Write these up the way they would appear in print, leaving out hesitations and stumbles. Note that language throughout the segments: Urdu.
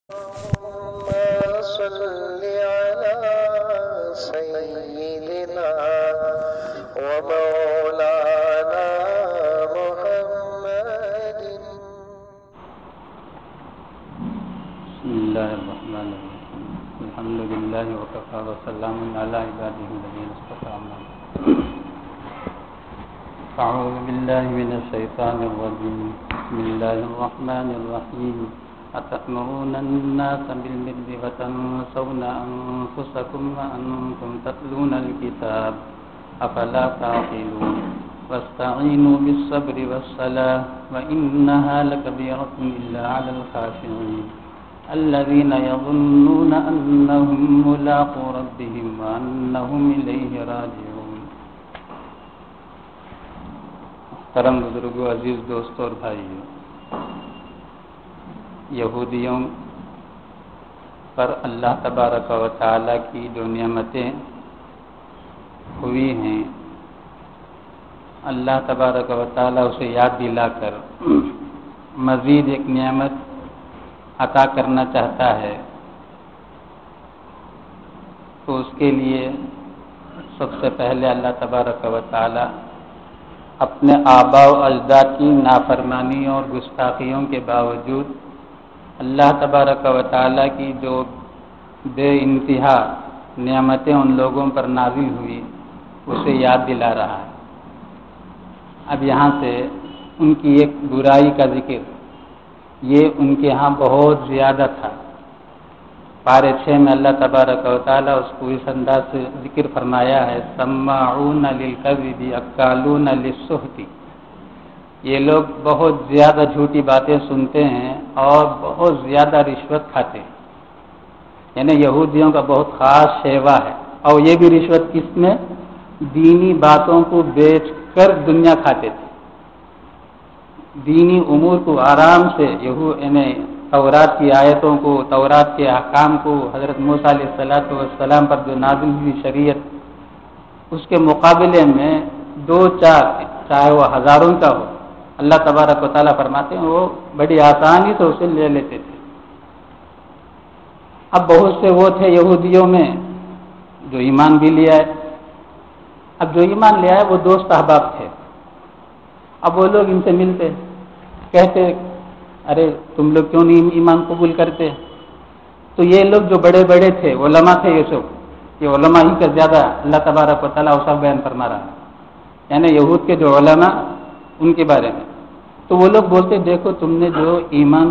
اللهم صل على سيدنا ومولانا محمد. بسم الله الرحمن الرحيم. الحمد لله وكفى وسلام على عباده الذين اصطفى. أعوذ بالله من الشيطان الرجيم. بسم الله الرحمن الرحيم. أتأمرون الناس بالبر وتنسون أنفسكم وأنتم تتلون الكتاب أفلا تعقلون واستعينوا بالصبر والصلاة وإنها لكبيرة إلا على الخاشعين الذين يظنون أنهم ملاقو ربهم وأنهم إليه راجعون. محترم بزرگوں، عزیز دوستوں اور بھائیوں، یہودیوں پر اللہ تبارک و تعالیٰ کی جو نعمتیں ہوئی ہیں، اللہ تبارک و تعالیٰ اسے یاد دلا کر مزید ایک نعمت عطا کرنا چاہتا ہے، تو اس کے لیے سب سے پہلے اللہ تبارک و تعالیٰ اپنے آباء و اجداد کی نافرمانیوں اور گستاخیوں کے باوجود اللہ تبارک و تعالیٰ کی جو بے انتہا نعمتیں ان لوگوں پر نازل ہوئی اسے یاد دلا رہا ہے. اب یہاں سے ان کی ایک برائی کا ذکر، یہ ان کے ہاں بہت زیادہ تھا. پارے 6 میں اللہ تبارک و تعالیٰ اس کو اس انداز سے ذکر فرمایا ہے: سماعون للکذب اکالون للسحت. یہ لوگ بہت زیادہ جھوٹی باتیں سنتے ہیں اور بہت زیادہ رشوت کھاتے ہیں. یعنی یہودیوں کا بہت خاص شیوا ہے. اور یہ بھی رشوت کس میں؟ دینی باتوں کو بیچ کر دنیا کھاتے تھے. دینی امور کو آرام سے یعنی تورات کی آیتوں کو، تورات کے احکام کو، حضرت موسیٰ علیہ السلام پر جو نازل ہوئی شریعت، اس کے مقابلے میں 2-4 چاہے وہ ہزاروں کا ہو، اللہ تبارک و تعالیٰ فرماتے ہیں وہ بڑی آسانی سے اسے لے لیتے تھے. اب بہت سے وہ تھے یہودیوں میں جو ایمان بھی لے آئے. اب جو ایمان لے آئے وہ دوست احباب تھے. اب وہ لوگ ان سے ملتے، کہتے ارے تم لوگ کیوں نہیں ایمان قبول کرتے؟ تو یہ لوگ جو بڑے بڑے تھے، علماء تھے، یہ علماء ہی کا زیادہ اللہ تبارک و تعالیٰ اسا بیان فرما رہا ہے. یعنی یہود کے جو علماء، ان کے بارے میں تو وہ لوگ بولتے دیکھو تم نے جو ایمان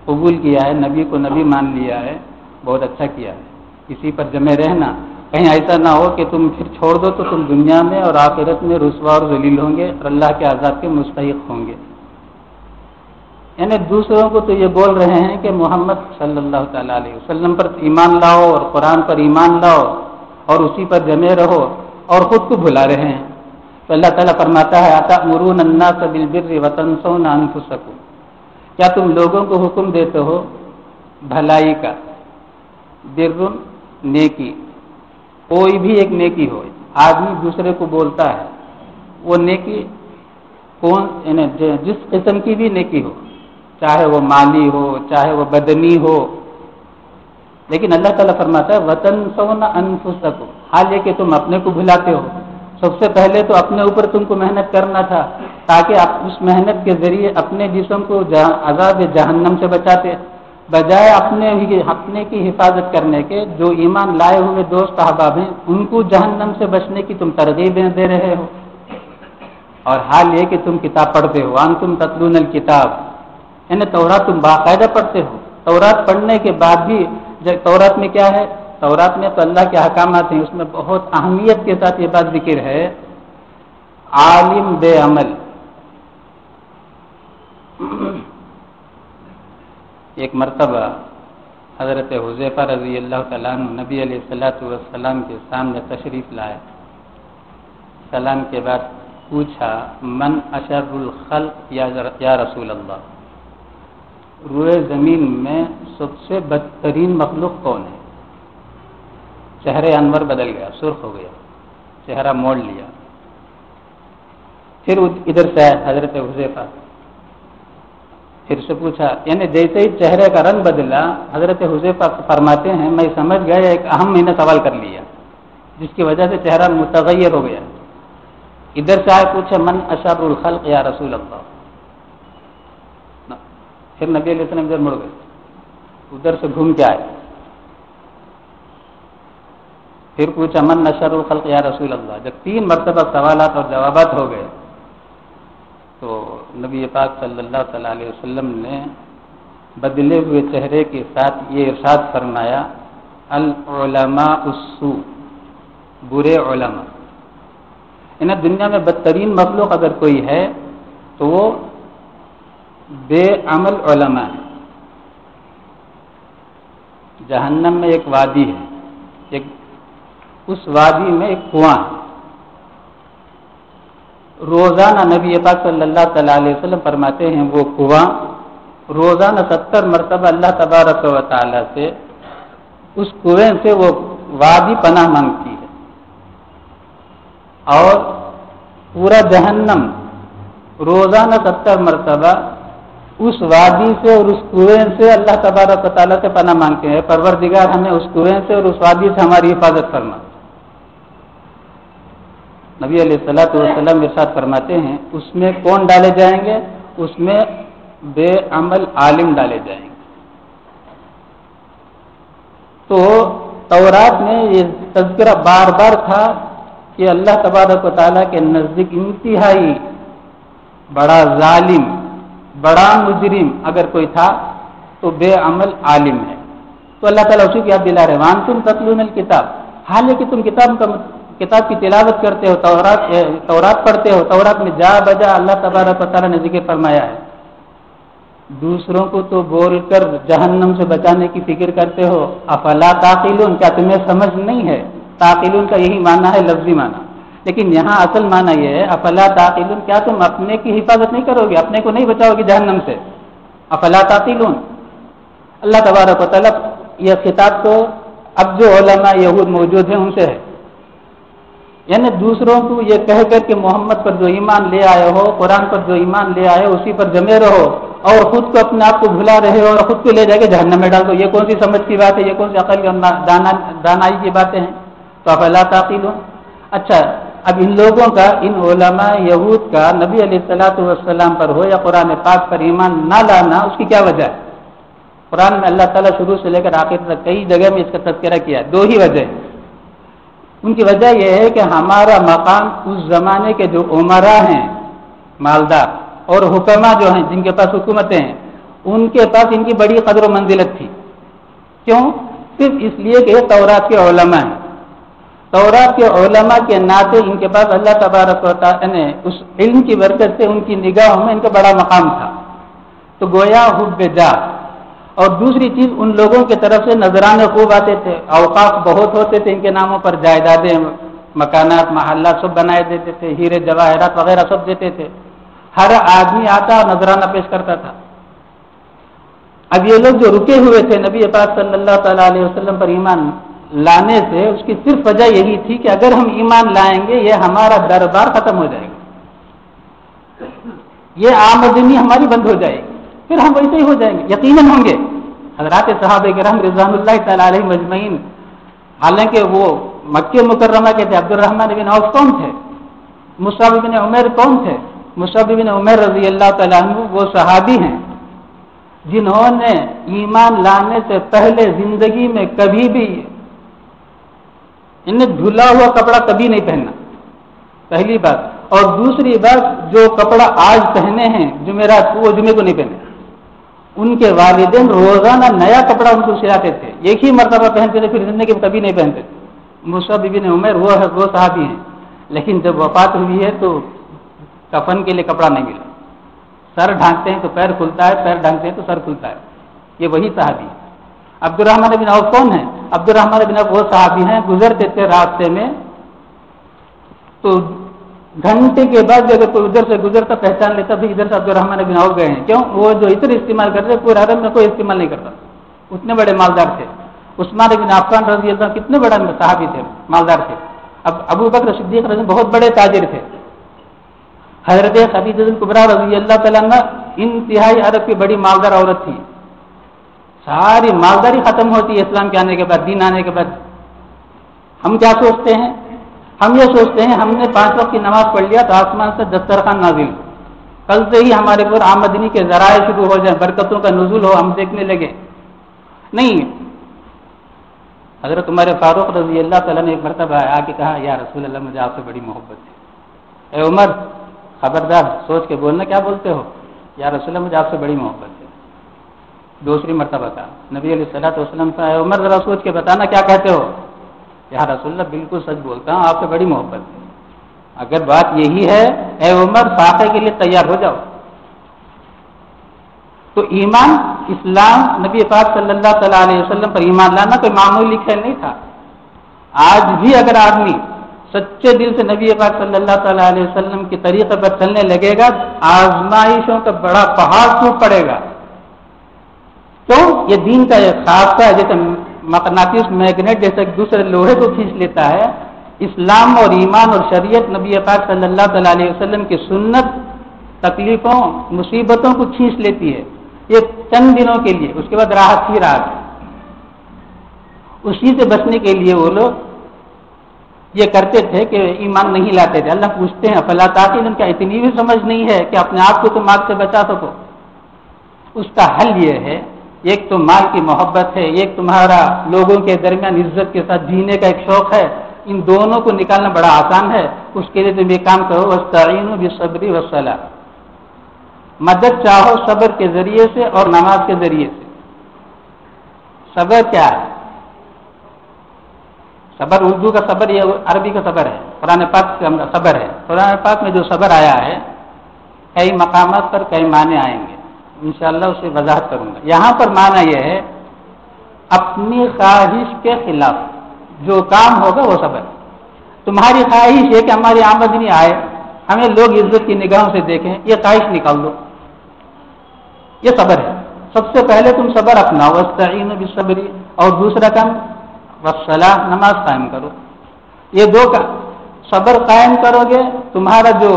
قبول کیا ہے، نبی کو نبی مان لیا ہے، بہت اچھا کیا ہے. اسی پر جمے رہنا، کہیں ایسا نہ ہو کہ تم پھر چھوڑ دو تو تم دنیا میں اور آخرت میں رسوا اور ذلیل ہوں گے اور اللہ کے عذاب کے مستحق ہوں گے. یعنی دوسروں کو تو یہ بول رہے ہیں کہ محمد صلی اللہ تعالیٰ علیہ وسلم پر ایمان لاؤ اور قرآن پر ایمان لاؤ اور اسی پر جمے رہو، اور خود کو بھلا رہے ہیں. تو اللہ تعالیٰ فرماتا ہے اتأمرون الناس بالبر وتنسون انفسکم. کیا تم لوگوں کو حکم دیتے ہو بھلائی کا؟ بر نیکی، کوئی بھی ایک نیکی ہو، آدمی دوسرے کو بولتا ہے، وہ نیکی کون، یعنی جس قسم کی بھی نیکی ہو، چاہے وہ مالی ہو چاہے وہ بدنی ہو، لیکن اللہ تعالیٰ فرماتا ہے وتنسون انفسکم، حال یہ کہ تم اپنے کو بھلاتے ہو. سب سے پہلے تو اپنے اوپر تم کو محنت کرنا تھا تاکہ آپ اس محنت کے ذریعے اپنے جسم کو عذاب جہنم سے بچاتے، بجائے اپنے کی حفاظت کرنے کے. جو ایمان لائے ہوئے دوست احباب ہیں ان کو جہنم سے بچنے کی تم ترغیبیں دے رہے ہو. اور حال یہ کہ تم کتاب پڑھتے ہو، وانتم تتلون الکتاب، یعنی تورات تم باقاعدہ پڑھتے ہو. تورات پڑھنے کے بعد بھی تورات میں کیا ہے؟ تورات میں تو اللہ کے احکامات ہیں، اس میں بہت اہمیت کے ساتھ یہ بات ذکر ہے عالم بے عمل. ایک مرتبہ حضرت حذیفہ رضی اللہ تعالیٰ عنہ نبی علیہ السلام کے سامنے تشریف لائے. سلام کے بعد پوچھا من اشر الخلق یا رسول اللہ، روئے زمین میں سب سے بدترین مخلوق کون ہے؟ چہرے انور بدل گیا، سرخ ہو گیا، چہرہ موڑ لیا. پھر ادھر سے حضرت حذیفہ پھر سے پوچھا، یعنی جیسے ہی چہرے کا رنگ بدلا، حضرت حذیفہ فرماتے ہیں میں سمجھ گیا ایک اہم میں نے سوال کر لیا جس کی وجہ سے چہرہ متغیر ہو گیا۔ ادھر سے آئے پوچھا من اشر الخلق یا رسول اللہ، پھر نبی علیہ السلام ادھر مڑ گئے، ادھر سے گھوم کے آئے، پھر پوچھا من اشر الخلق یا رسول اللہ۔ جب 3 مرتبہ سوالات اور جوابات ہو گئے تو نبی پاک صلی اللہ تعالی علیہ وسلم نے بدلے ہوئے چہرے کے ساتھ یہ ارشاد فرمایا، العلماء السوء، برے علماء، انہیں دنیا میں بدترین مخلوق اگر کوئی ہے تو وہ بے عمل علماء ہے۔ جہنم میں ایک وادی ہے، اس وادی میں ایک کنواں ہے، روزانہ نبی پاک صلی اللہ تعالی علیہ وسلم فرماتے ہیں وہ کنواں روزانہ 70 مرتبہ اللہ تبارک و تعالی سے اس کنویں سے وہ وادی پناہ مانگتی ہے، اور پورا جہنم روزانہ 70 مرتبہ اس وادی سے اور اس کنویں سے اللہ تبارک و تعالی سے پناہ مانگتے ہیں، پروردگار ہمیں اس کنویں سے اور اس وادی سے ہماری حفاظت فرما۔ نبی علیہ الصلوۃ والسلام ارشاد فرماتے ہیں اس میں کون ڈالے جائیں گے؟ اس میں بے عمل عالم ڈالے جائیں گے۔ تو تورات میں یہ تذکرہ بار بار تھا کہ اللہ تبارک و تعالیٰ کے نزدیک انتہائی بڑا ظالم، بڑا مجرم اگر کوئی تھا تو بے عمل عالم ہے۔ تو اللہ تعالیٰ اسی کی یاد دلا رہے وانتم تتلون الکتاب، حالانکہ تم کتاب کی تلاوت کرتے ہو، تورات پڑھتے ہو، تورات میں جا بجا اللہ تبارک و تعالیٰ نے ذکر فرمایا ہے، دوسروں کو تو بول کر جہنم سے بچانے کی فکر کرتے ہو، افلا تعقلون، کیا تمہیں سمجھ نہیں ہے؟ تعقلون کا یہی معنی ہے، لفظی معنی، لیکن یہاں اصل معنی یہ ہے افلا تعقلون، کیا تم اپنے کی حفاظت نہیں کرو گے، اپنے کو نہیں بچاؤ گے جہنم سے؟ افلا تعقلون۔ اللہ تبارک و تعالیٰ یہ خطاب تو اب جو علماء یہود موجود ہیں ان سے ہے، یعنی دوسروں کو یہ کہہ کر کہ محمد پر جو ایمان لے آئے ہو، قرآن پر جو ایمان لے آئے ہو اسی پر جمے رہو، اور خود کو اپنے آپ کو بھلا رہے ہو اور خود کو لے جا کے جہنم میں ڈال دو، یہ کون سی سمجھ کی بات ہے؟ یہ کون سی عقل اور دانائی کی باتیں ہیں؟ تو افلا تعقلون۔ اچھا، اب ان لوگوں کا، ان علماء یہود کا نبی علیہ الصلوۃ والسلام پر ہو یا قرآن پاک پر ایمان نہ لانا، اس کی کیا وجہ ہے؟ قرآن میں اللہ تعالیٰ شروع سے لے کر آخر تک کئی جگہ میں اس کا تذکرہ کیا ہے، 2 ہی وجہ ہیں۔ ان کی وجہ یہ ہے کہ ہمارا مقام اس زمانے کے جو عمراء ہیں، مالدار اور حکما جو ہیں جن کے پاس حکومتیں ہیں، ان کے پاس ان کی بڑی قدر و منزلت تھی۔ کیوں؟ صرف اس لیے کہ یہ تورات کے علماء ہیں، تورات کے علماء کے ناطے ان کے پاس اللہ تبارک و تعالی نے اس علم کی برکت سے ان کی نگاہوں میں ان کا بڑا مقام تھا، تو گویا حب جا۔ اور دوسری چیز، ان لوگوں کی طرف سے نذرانے خوب آتے تھے، اوقاف بہت ہوتے تھے ان کے ناموں پر، جائیدادیں، مکانات، محلات سب بنائے دیتے تھے، ہیرے جواہرات وغیرہ سب دیتے تھے، ہر آدمی آتا اور نذرانہ پیش کرتا تھا۔ اب یہ لوگ جو رکے ہوئے تھے نبی پاک صلی اللہ تعالیٰ علیہ وسلم پر ایمان لانے سے، اس کی صرف وجہ یہی تھی کہ اگر ہم ایمان لائیں گے یہ ہمارا دربار ختم ہو جائے گا، یہ آمدنی ہماری بند ہو جائے گی، پھر ہم ویسے ہی ہو جائیں گے، یقیناً ہوں گے۔ حضرات صحابہ کرام رضوان اللہ تعالی علیہم اجمعین، حالانکہ وہ مکہ مکرمہ کے تھے، عبد الرحمن بن عوف کون تھے؟ مصعب بن عمیر کون تھے؟ مصعب بن عمیر رضی اللہ تعالیٰ عنہ وہ صحابی ہیں جنہوں نے ایمان لانے سے پہلے زندگی میں کبھی بھی انہیں دھلا ہوا کپڑا کبھی نہیں پہننا، پہلی بات، اور دوسری بات جو کپڑا آج پہنے ہیں جمعرات کو، وہ جمعے کو نہیں پہنے۔ ان کے والدین روزانہ نیا کپڑا ان کو سلاتے تھے، ایک ہی مرتبہ پہنتے تھے، پھر زندگی میں کبھی نہیں پہنتے تھے۔ مصعب بن عمیر وہ صحابی ہیں، لیکن جب وفات ہوئی ہے تو کفن کے لیے کپڑا نہیں ملا، سر ڈھانکتے ہیں تو پیر کھلتا ہے، پیر ڈھانکتے ہیں تو سر کھلتا ہے، یہ وہی صحابی ہے۔ عبد الرحمن بن عوف کون ہے؟ عبد الرحمن بن عوف وہ صحابی ہیں، گزرتے تھے راستے میں تو گھنٹے کے بعد اگر کوئی ادھر سے گزرتا پہچان لیتا بھی ادھر سے عبد الرحمن بن عوف گئے ہیں، کیوں؟ وہ جو عطر استعمال کرتے پورے عرب میں کوئی استعمال نہیں کرتا، اتنے بڑے مالدار تھے۔ عثمان بن عفان رضی اللہ کتنے بڑے صحابی تھے، مالدار تھے۔ اب ابو بکر صدیق رضی بہت بڑے تاجر تھے۔ حضرت خدیجہ کبریٰ رضی اللہ تعالیٰ عنہ انتہائی عرب کی بڑی مالدار عورت تھی. ساری مالداری ختم ہوتی ہے اسلام کے آنے کے بعد, دین آنے کے بعد. ہم کیا سوچتے ہیں؟ ہم یہ سوچتے ہیں ہم نے 5 وقت کی نماز پڑھ لیا تو آسمان سے دسترخوان نازل, کل سے ہی ہمارے پر آمدنی کے ذرائع شروع ہو جائیں, برکتوں کا نزول ہو, ہم دیکھنے لگے. نہیں, حضرت عمر فاروق رضی اللہ تعالیٰ نے ایک مرتبہ آ کے کہا, یا رسول اللہ مجھے آپ سے بڑی محبت ہے. اے عمر خبردار, سوچ کے بولنا کیا بولتے ہو. یا رسول اللہ مجھے آپ سے بڑی محبت ہے. دوسری مرتبہ کہا, نبی علیہ الصلوۃ والسلام کہا, اے عمر ذرا سوچ کے بتانا کیا کہتے ہو. یا رسول اللہ بالکل سچ بولتا ہوں, آپ سے بڑی محبت ہے. اگر بات یہی ہے اے عمر فاقے کے لیے تیار ہو جاؤ. تو ایمان, اسلام, نبی پاک صلی اللہ تعالیٰ علیہ وسلم پر ایمان لانا کوئی معمولی کھیل نہیں تھا. آج بھی اگر آدمی سچے دل سے نبی پاک صلی اللہ تعالیٰ علیہ وسلم کے طریقے پر چلنے لگے گا, آزمائشوں کا بڑا پہاڑ ٹوٹ پڑے گا. تو یہ دین کا ایک خاصہ ہے, جیسے مقناطیس میگنیٹ جیسے ایک دوسرے لوہے کو کھینچ لیتا ہے. اسلام اور ایمان اور شریعت نبی پاک صلی اللہ تعالیٰ علیہ وسلم کی سنت تکلیفوں مصیبتوں کو کھینچ لیتی ہے. یہ چند دنوں کے لیے, اس کے بعد راحت ہی راحت ہے. اسی سے بچنے کے لیے وہ لوگ یہ کرتے تھے کہ ایمان نہیں لاتے تھے. اللہ پوچھتے ہیں فلا تعقلون, کیا اتنی بھی سمجھ نہیں ہے کہ اپنے آپ کو تم آگ سے بچا سکو. اس کا حل یہ ہے, ایک تو مال کی محبت ہے, ایک تمہارا لوگوں کے درمیان عزت کے ساتھ جینے کا ایک شوق ہے. ان دونوں کو نکالنا بڑا آسان ہے. اس کے لیے تم یہ کام کرو, واستعینوا بالصبر والصلاۃ, مدد چاہو صبر کے ذریعے سے اور نماز کے ذریعے سے. صبر کیا ہے؟ صبر اردو کا صبر, یہ عربی کا صبر ہے. قرآن پاک کا صبر ہے. قرآن پاک میں جو صبر آیا ہے کئی مقامات پر کئی معنی آئیں گے, انشاءاللہ اسے وضاحت کروں گا. یہاں پر معنی یہ ہے اپنی خواہش کے خلاف جو کام ہوگا وہ صبر. تمہاری خواہش ہے کہ ہماری آمدنی آئے, ہمیں لوگ عزت کی نگاہوں سے دیکھیں, یہ خواہش نکال دو, یہ صبر ہے. سب سے پہلے تم صبر اپناؤ, واستعینوا بالصبر, اور دوسرا کام والصلاۃ, نماز قائم کرو. یہ دو کا صبر قائم کرو گے, تمہارا جو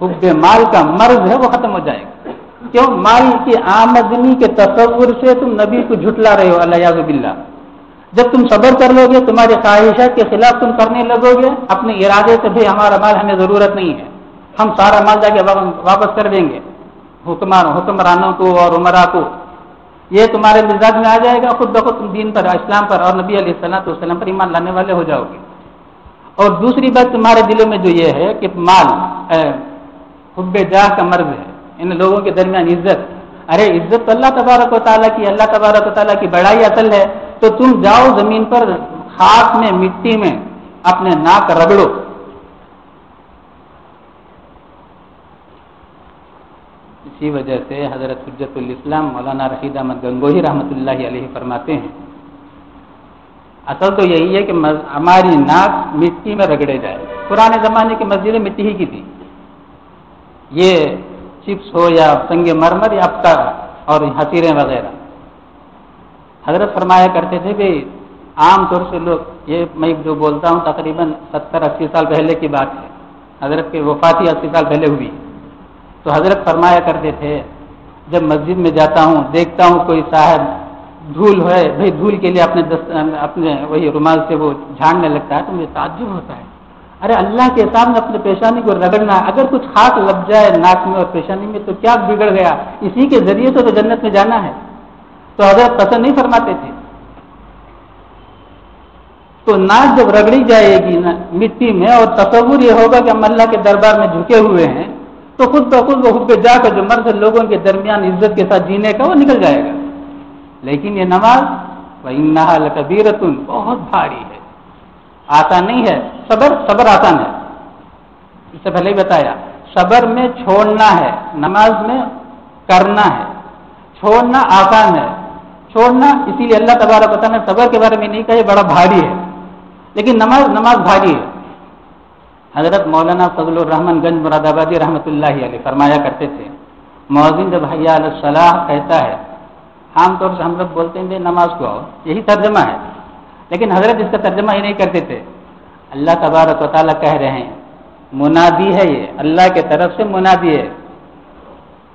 حب مال کا مرض ہے وہ ختم ہو جائے گا. کیوں؟ مال کی آمدنی کے تصور سے تم نبی کو جھٹلا رہے ہو, الیاذ باللہ. جب تم صبر کر لو گے, تمہاری خواہشات کے خلاف تم کرنے لگو گے, اپنے ارادے سے بھی ہمارا مال ہمیں ضرورت نہیں ہے, ہم سارا مال جا کے واپس کر دیں گے حکمرانوں کو اور عمرا کو, یہ تمہارے مزاج میں آ جائے گا. خود بخود تم دین پر, اسلام پر اور نبی علیہ الصلوۃ والسلام پر ایمان لانے والے ہو جاؤ گے. اور دوسری بات, تمہارے دلوں میں جو یہ ہے کہ مال حب جاہ کا مرض ہے, ان لوگوں کے درمیان عزت, ارے عزت تو اللہ تبارک و تعالیٰ کی, اللہ تبارک و تعالیٰ کی بڑائی اصل ہے. تو تم جاؤ زمین پر خاک میں, مٹی میں اپنے ناک رگڑو. اسی وجہ سے حضرت حجت الاسلام مولانا رشید احمد گنگوہی رحمۃ اللہ علیہ فرماتے ہیں اصل تو یہی ہے کہ ہماری ناک مٹی میں رگڑے جائے. پرانے زمانے کی مسجدیں مٹی ہی کی تھی, یہ چپس ہو یا سنگ مرمر یا ابتر اور حسیریں وغیرہ. حضرت فرمایا کرتے تھے کہ عام طور سے لوگ, یہ میں جو بولتا ہوں تقریباً 70-80 سال پہلے کی بات ہے, حضرت کے وفات ہی 80 سال پہلے ہوئی. تو حضرت فرمایا کرتے تھے جب مسجد میں جاتا ہوں دیکھتا ہوں کوئی صاحب دھول ہے, بھائی دھول کے لیے اپنے وہی رومال سے وہ جھاڑنے لگتا ہے, تو مجھے تعجب ہوتا ہے, ارے اللہ کے سامنے اپنے پیشانی کو رگڑنا, اگر کچھ خاک لگ جائے ناک میں اور پیشانی میں تو کیا بگڑ گیا, اسی کے ذریعے سے تو جنت میں جانا ہے. تو حضرت پسند نہیں فرماتے تھے. تو ناک جب رگڑی جائے گی مٹی میں اور تصور یہ ہوگا کہ ہم اللہ کے دربار میں جھکے ہوئے ہیں, تو خود بخود وہ خود پہ جا کر جو مرض لوگوں کے درمیان عزت کے ساتھ جینے کا وہ نکل جائے گا. لیکن یہ نماز وَإِنَّهَا لَكَبِيرَةٌ, بہت بھاری ہے, آسان نہیں ہے. صبر آسان ہے, اس سے پہلے ہی بتایا. صبر میں چھوڑنا ہے, نماز میں کرنا ہے. چھوڑنا آسان ہے, چھوڑنا اسی لیے اللہ تبارک و تعالیٰ نے صبر کے بارے میں نہیں کہا یہ بڑا بھاری ہے, لیکن نماز بھاری ہے. حضرت مولانا فضل الرحمن گنج مراد آبادی رحمۃ اللہ علیہ فرمایا کرتے تھے, مؤذن جب حی علی الصلاح کہتا ہے, عام طور سے ہم لوگ بولتے ہیں نماز کو آؤ, یہی ترجمہ ہے, لیکن حضرت اس کا ترجمہ یہ نہیں کرتے تھے. اللہ تبارک و تعالیٰ کہہ رہے ہیں, منادی ہے, یہ اللہ کے طرف سے منادی ہے,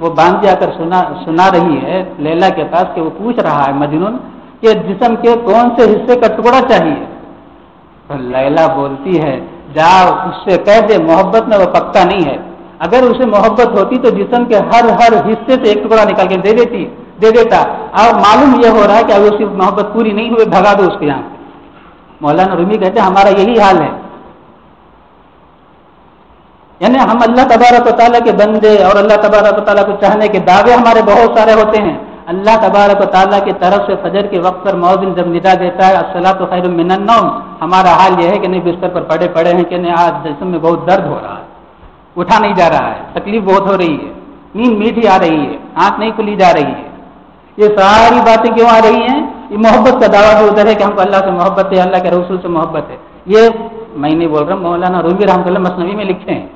وہ باندھ جا کر سنا رہی ہے لیلا کے پاس کہ وہ پوچھ رہا ہے مجنون کہ جسم کے کون سے حصے کا ٹکڑا چاہیے. تو لیلا بولتی ہے جا اس سے کہہ دے محبت میں وہ پکا نہیں ہے. اگر اسے محبت ہوتی تو جسم کے ہر حصے سے ایک ٹکڑا نکال کے دے دیتا. اور معلوم یہ ہو رہا ہے کہ اگر اس کی محبت پوری نہیں ہوئی بھگا دو اس کے یہاں. مولانا رومی کہتے ہیں ہمارا یہی حال ہے. یعنی ہم اللہ تبارک و تعالیٰ کے بندے اور اللہ تبارک و تعالیٰ کو چاہنے کے دعوے ہمارے بہت سارے ہوتے ہیں. اللہ تبارک و تعالیٰ کی طرف سے فجر کے وقت پر مؤذن جب ندا دیتا ہے الصلاۃ خیر من النوم، ہمارا حال یہ ہے کہ نہیں بستر پر پڑے ہیں کہ نہیں آج جسم میں بہت درد ہو رہا ہے، اٹھا نہیں جا رہا ہے، تکلیف بہت ہو رہی ہے، نیند میٹھی آ رہی ہے، آنکھ نہیں کھلی جا رہی ہے. یہ ساری باتیں کیوں آ رہی ہیں؟ یہ محبت کا دعویٰ بھی ادھر ہے کہ ہم کو اللہ سے محبت ہے، اللہ کے رسول سے محبت ہے. یہ میں نہیں بول رہا ہوں، مولانا رومی رحمۃ اللہ مثنوی میں لکھے ہیں.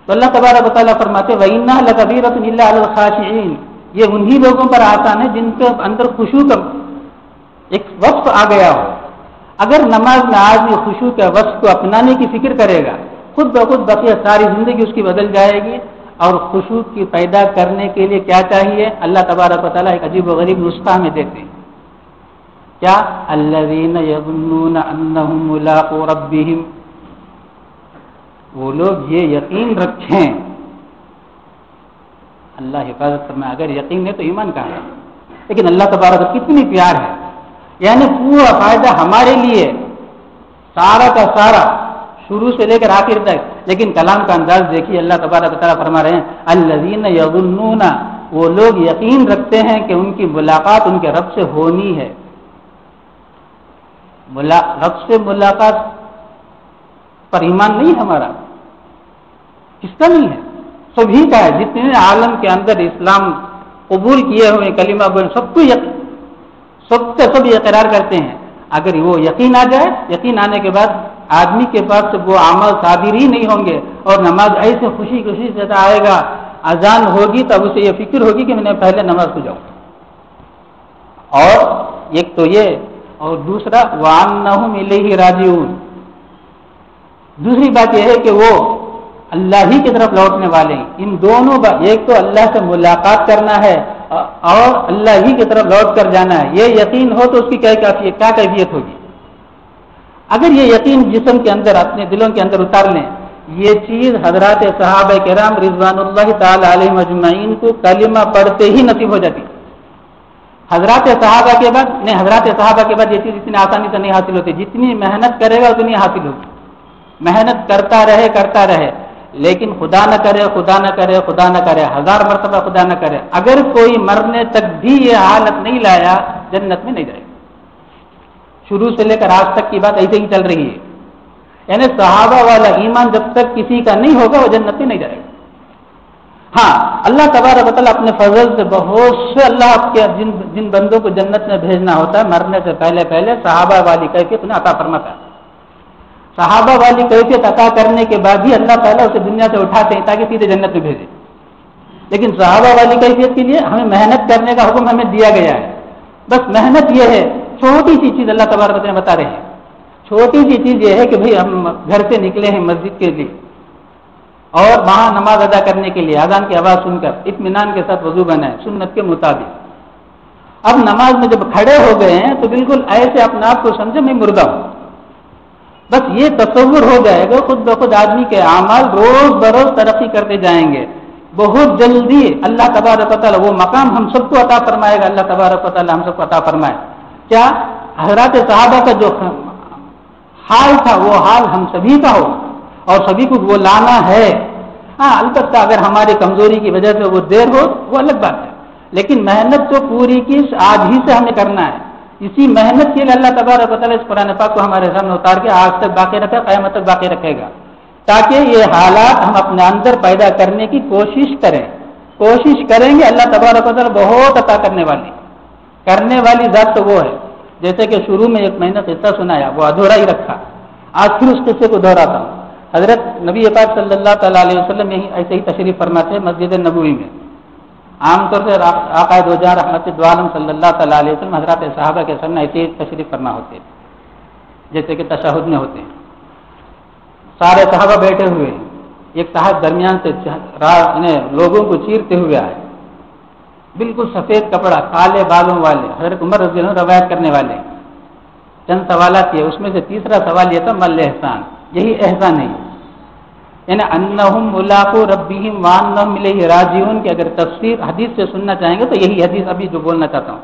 تو اللہ تبارک و تعالیٰ فرماتے وَإِنَّهَا لَكَبِيرَةٌ إِلَّا عَلَى الْخَاشِعِينَ. یہ انہی لوگوں پر آسان ہے جن کے اندر خشوع کا ایک وصف آ گیا ہو. اگر نماز میں آدمی خشوع کے وصف کو اپنانے کی فکر کرے گا خود بخود بقیہ ساری زندگی اس کی بدل جائے گی. اور خشوع کی پیدا کرنے کے لیے کیا چاہیے؟ اللہ تبارک و تعالیٰ ایک عجیب و غریب نسخہ ہمیں دیتے ہیں. کیا؟ الذین یظنون انہم ملاقو ربہم. وہ لوگ یہ یقین رکھیں، اللہ حفاظت فرمائے اگر یقین ہے تو ایمان کہاں ہے. لیکن اللہ تبارک کتنی پیار ہے، یعنی پورا فائدہ ہمارے لیے سارا کا سارا شروع سے لے کر آخر تک. لیکن کلام کا انداز دیکھیے، اللہ تبارک تعالیٰ فرما رہے ہیں الذین یظنون، وہ لوگ یقین رکھتے ہیں کہ ان کی ملاقات ان کے رب سے ہونی ہے. رب سے ملاقات پر ایمان نہیں ہمارا، کس کا نہیں ہے؟ سبھی کا ہے. جتنے عالم کے اندر اسلام قبول کیے ہوئے کلمہ بول سب کو سب یہ اقرار کرتے ہیں. اگر وہ یقین آ جائے، یقین آنے کے بعد آدمی کے پاس وہ عمل صابر ہی نہیں ہوں گے اور نماز ایسے خوشی سے آئے گا. اذان ہوگی تب اسے یہ فکر ہوگی کہ میں نے پہلے نماز کو جاؤں. اور ایک تو یہ، اور دوسرا وَأَنَّهُمْ إِلَيْهِ رَاجِعُونَ. دوسری بات یہ ہے کہ وہ اللہ ہی کی طرف لوٹنے والے ہیں. ان دونوں ایک تو اللہ سے ملاقات کرنا ہے اور اللہ ہی کی طرف لوٹ کر جانا ہے. یہ یقین ہو تو اس کی کیا کیفیت ہوگی؟ اگر یہ یقین جسم کے اندر اپنے دلوں کے اندر اتار لیں، یہ چیز حضرات صحابہ کرام رضوان اللہ تعالی علیہم اجمعین کو کلمہ پڑھتے ہی نصیب ہو جاتی. حضرات صحابہ کے بعد یہ چیز اتنی آسانی سے نہیں حاصل ہوتی. جتنی محنت کرے گا اتنی حاصل ہوگی. محنت کرتا رہے لیکن خدا نہ کرے 1000 مرتبہ خدا نہ کرے، اگر کوئی مرنے تک بھی یہ حالت نہیں لایا جنت میں نہیں جائے گا. شروع سے لے کر آج تک کی بات ایسے ہی چل رہی ہے. یعنی صحابہ والا ایمان جب تک کسی کا نہیں ہوگا وہ جنت میں نہیں جائے گا. ہاں اللہ تبارک و تعالیٰ اپنے فضل سے بہت سے اللہ کے جن بندوں کو جنت میں بھیجنا ہوتا ہے مرنے سے پہلے صحابہ والی کیفیت انہیں عطا فرماتا ہے. صحابہ والی کیفیت عطا کرنے کے بعد ہی اللہ تعالیٰ اسے دنیا سے اٹھاتے ہیں تاکہ سیدھے جنت میں بھیجے. لیکن صحابہ والی کیفیت کے لیے ہمیں محنت کرنے کا حکم ہمیں دیا گیا ہے. بس محنت یہ ہے، چھوٹی سی چیز اللہ تبارک و تعالیٰ بتا رہے ہیں. چھوٹی سی چیز یہ ہے کہ بھئی ہم گھر سے نکلے ہیں مسجد کے لیے اور وہاں نماز ادا کرنے کے لیے اذان کی آواز سن کر اطمینان کے ساتھ وضو بنائے سنت کے مطابق. اب نماز میں جب کھڑے ہو گئے ہیں تو بالکل ایسے اپنے آپ کو سمجھے میں مردہ ہوں. بس یہ تصور ہو جائے گا خود بخود آدمی کے اعمال روز بروز ترقی کرتے جائیں گے. بہت جلدی اللہ تبارک و تعالیٰ وہ مقام ہم سب کو عطا فرمائے گا. اللہ تبارک و تعالیٰ ہم سب کو عطا فرمائے. کیا حضرات صحابہ کا جو حال تھا وہ حال ہم سبھی کا ہو اور سبھی کو وہ لانا ہے. ہاں البتہ اگر ہماری کمزوری کی وجہ سے وہ دیر ہو وہ الگ بات ہے، لیکن محنت تو پوری کی آج ہی سے ہمیں کرنا ہے. اسی محنت کے لیے اللہ تبارک و تعالیٰ اس قرآن پاک کو ہمارے سامنے اتار کے آج تک باقی رکھے، قیامت تک باقی رکھے گا، تاکہ یہ حالات ہم اپنے اندر پیدا کرنے کی کوشش کریں گے. اللہ تبارک و تعالیٰ بہت عطا کرنے والی ذات تو وہ ہے. جیسے کہ شروع میں ایک میں نے قصہ سنایا وہ ادھورا ہی رکھا، آج پھر اس قصے کو دہراتا ہوں. حضرت نبی پاک صلی اللہ تعالیٰ علیہ وسلم یہی ایسے ہی تشریف فرماتے ہیں مسجد نبوی میں. عام طور سے آقا دو جہاں رحمت عالم صلی اللہ تعالیٰ علیہ وسلم حضرات صحابہ کے سامنے ایسے ہی تشریف فرما ہوتے ہیں جیسے کہ تشہد میں ہوتے ہیں. سارے صحابہ بیٹھے ہوئے ہیں، ایک صاحب درمیان سے لوگوں کو چیرتے ہوئے آئے، بالکل سفید کپڑا، کالے بالوں والے، حضرت عمر رضی اللہ عنہ روایت کرنے والے. چند سوالات کیے، اس میں سے تیسرا سوال یہ تھا مل احسان، یہی احسان ہے، یعنی انہم ملاقو ربہم وانہم الیہ راجعون کی اگر تفسیر حدیث سے سننا چاہیں گے تو یہی حدیث ابھی جو بولنا چاہتا ہوں.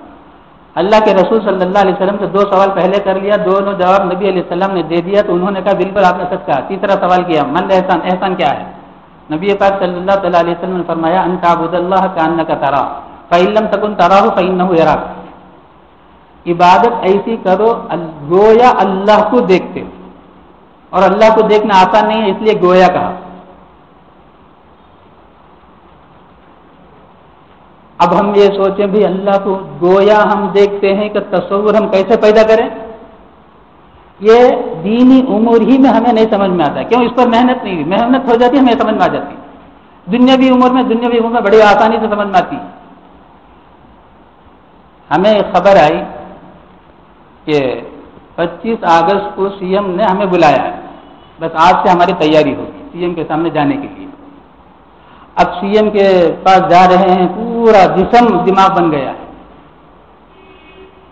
اللہ کے رسول صلی اللہ علیہ وسلم سے 2 سوال پہلے کر لیا، دونوں جواب نبی علیہ السلام نے دے دیا تو انہوں نے کہا بالکل آپ نے سچ کہا. تیسرا سوال کیا مل احسان، احسان کیا ہے؟ نبی پاک صلی اللہ تعالیٰ علیہ وسلم نے فرمایا ان تعبد اللہ کأنک تراہ فإن لم تکن تراہ فإنہ یراک. عبادت ایسی کرو گویا اللہ کو دیکھتے، اور اللہ کو دیکھنا آسان نہیں ہے اس لیے گویا کہا. اب ہم یہ سوچیں بھی اللہ کو گویا ہم دیکھتے ہیں کہ تصور ہم کیسے پیدا کریں؟ یہ دینی امور ہی میں ہمیں نہیں سمجھ میں آتا. کیوں؟ اس پر محنت نہیں، محنت ہو جاتی ہے ہمیں سمجھ میں آ جاتی. دنیاوی امور میں بڑی آسانی سے سمجھ میں آتی. ہمیں خبر آئی کہ 25 اگست کو سی ایم نے ہمیں بلایا ہے، بس آج سے ہماری تیاری ہوگی سی ایم کے سامنے جانے کے لیے. اب سی ایم کے پاس جا رہے ہیں، پورا جسم دماغ بن گیا ہے،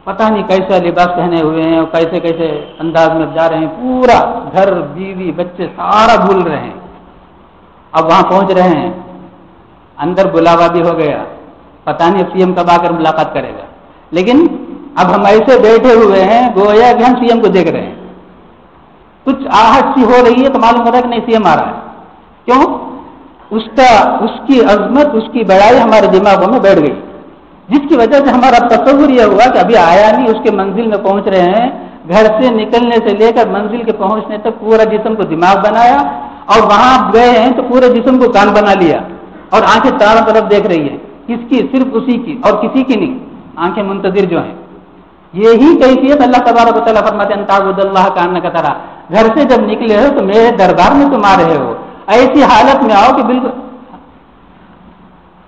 پتہ نہیں کیسا لباس پہنے ہوئے ہیں اور کیسے کیسے انداز میں جا رہے ہیں، پورا گھر بیوی بچے سارا بھول رہے ہیں. اب وہاں پہنچ رہے ہیں، اندر بلاوا بھی ہو گیا، پتہ نہیں سی ایم کب آ کر ملاقات کرے گا. لیکن اب ہم ایسے بیٹھے ہوئے ہیں گویا کہ ہم سی ایم کو دیکھ رہے ہیں. کچھ آہٹ سی ہو رہی ہے تو معلوم ہو رہا ہے کہ نہیں سی ایم آ رہا ہے. کیوں؟ اس کی عظمت، اس کی بڑائی ہمارے دماغوں میں بیٹھ گئی، جس کی وجہ سے ہمارا تصور یہ ہوا کہ ابھی آیا نہیں، اس کے منزل میں پہنچ رہے ہیں. گھر سے نکلنے سے لے کر منزل کے پہنچنے تک پورا جسم کو دماغ بنایا، اور وہاں گئے ہیں تو پورے جسم کو کان بنا لیا، اور آنکھیں چاروں طرف دیکھ رہی ہیں. کس کی؟ صرف اسی کی، اور کسی کی نہیں. آنکھیں منتظر جو ہیں. یہی کیفیت اللہ تبارک و تعالیٰ فرماتے ہیں ان تعبد اللہ کأنک تراہ. گھر سے جب نکلے ہو تو میرے دربار میں تم آ رہے ہو، ایسی حالت میں آؤ کہ بالکل.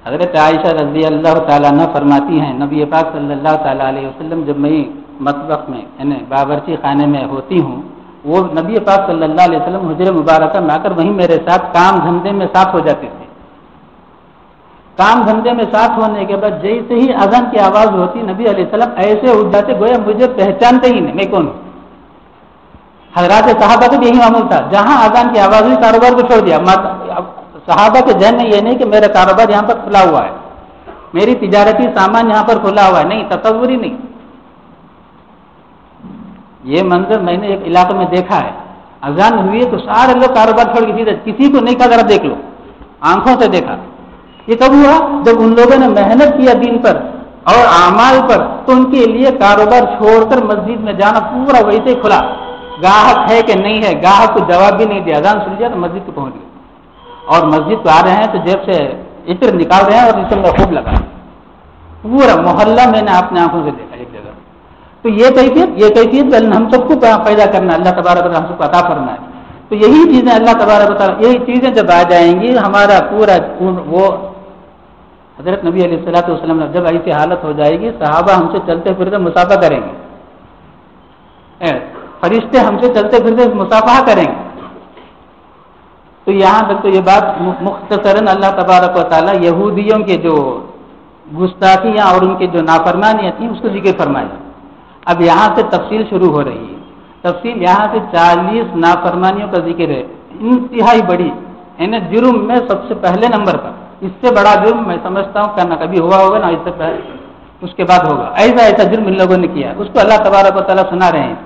حضرت عائشہ رضی اللہ تعالیٰ عنہ فرماتی ہیں نبی پاک صلی اللہ تعالیٰ علیہ وسلم جب میں مطبخ میں یعنی باورچی خانے میں ہوتی ہوں، وہ نبی پاک صلی اللہ علیہ وسلم حجر مبارکہ میں آ کر وہیں میرے ساتھ کام دھندے میں ساتھ ہو جاتے تھے. کام دھندے میں ساتھ ہونے کے بعد جیسے ہی اذان کی آواز ہوتی نبی علیہ السلام ایسے اٹھ جاتے گویا مجھے پہچانتے ہی نہیں میں کون ہوں. حضرات صحابہ کا بھی یہی معمول تھا، جہاں اذان کی آواز ہوئی کاروبار کو چھوڑ دیا. صحابہ کے ذہن میں یہ نہیں کہ میرا کاروبار یہاں پر کھلا ہوا ہے، میری تجارتی سامان یہاں پر کھلا ہوا ہے، نہیں، تصور ہی نہیں. یہ منظر میں نے ایک علاقے میں دیکھا ہے، اذان ہوئی ہے تو سارے لوگ کاروبار چھوڑ کے سیدھے، کسی کو نہیں کہا ذرا دیکھ لو، آنکھوں سے دیکھا. یہ کب ہوا؟ جب ان لوگوں نے محنت کیا دین پر اور اعمال پر، تو ان کے لیے کاروبار چھوڑ کر مسجد میں جانا پورا ویسے ہی کھلا. گاہک ہے کہ نہیں ہے، گاہک کو جواب بھی نہیں دیا، اذان سن لیا تو مسجد کو پہنچ گئے. اور مسجد کو آ رہے ہیں تو جیب سے عطر نکال رہے ہیں اور اسم کا خوب لگا. پورا محلہ میں نے اپنے آنکھوں سے دیکھا ایک جگہ. تو یہ کیفیت ہم سب کو پیدا کرنا ہے، اللہ تبارک و تعالیٰ ہم سب کو عطا فرمائے ہے. تو یہی چیزیں اللہ تبارک و تعالیٰ، یہی چیزیں جب آ جائیں گی ہمارا پورا وہ حضرت نبی علیہ الصلوۃ والسلام جب ایسی حالت ہو جائے گی صحابہ ہم سے چلتے پھرتے مصافحہ کریں گے، فرشتے ہم سے چلتے پھرتے مصافحہ کریں گے. تو یہاں تک تو یہ بات مختصراً اللہ تبارک و تعالیٰ یہودیوں کے جو گستاخیاں اور ان کی جو نافرمانیاں تھیں اس کو ذکر فرمایا. اب یہاں سے تفصیل شروع ہو رہی ہے. تفصیل یہاں سے 40 نافرمانیوں کا ذکر ہے، انتہائی بڑی، یعنی جرم میں سب سے پہلے نمبر پر. اس سے بڑا جرم میں سمجھتا ہوں کہ نہ کبھی ہوا ہوگا نہ اس سے پہلے اس کے بعد ہوگا. ایسا جرم ان لوگوں نے کیا، اس کو اللہ تبارک و تعالیٰ سنا رہے ہیں،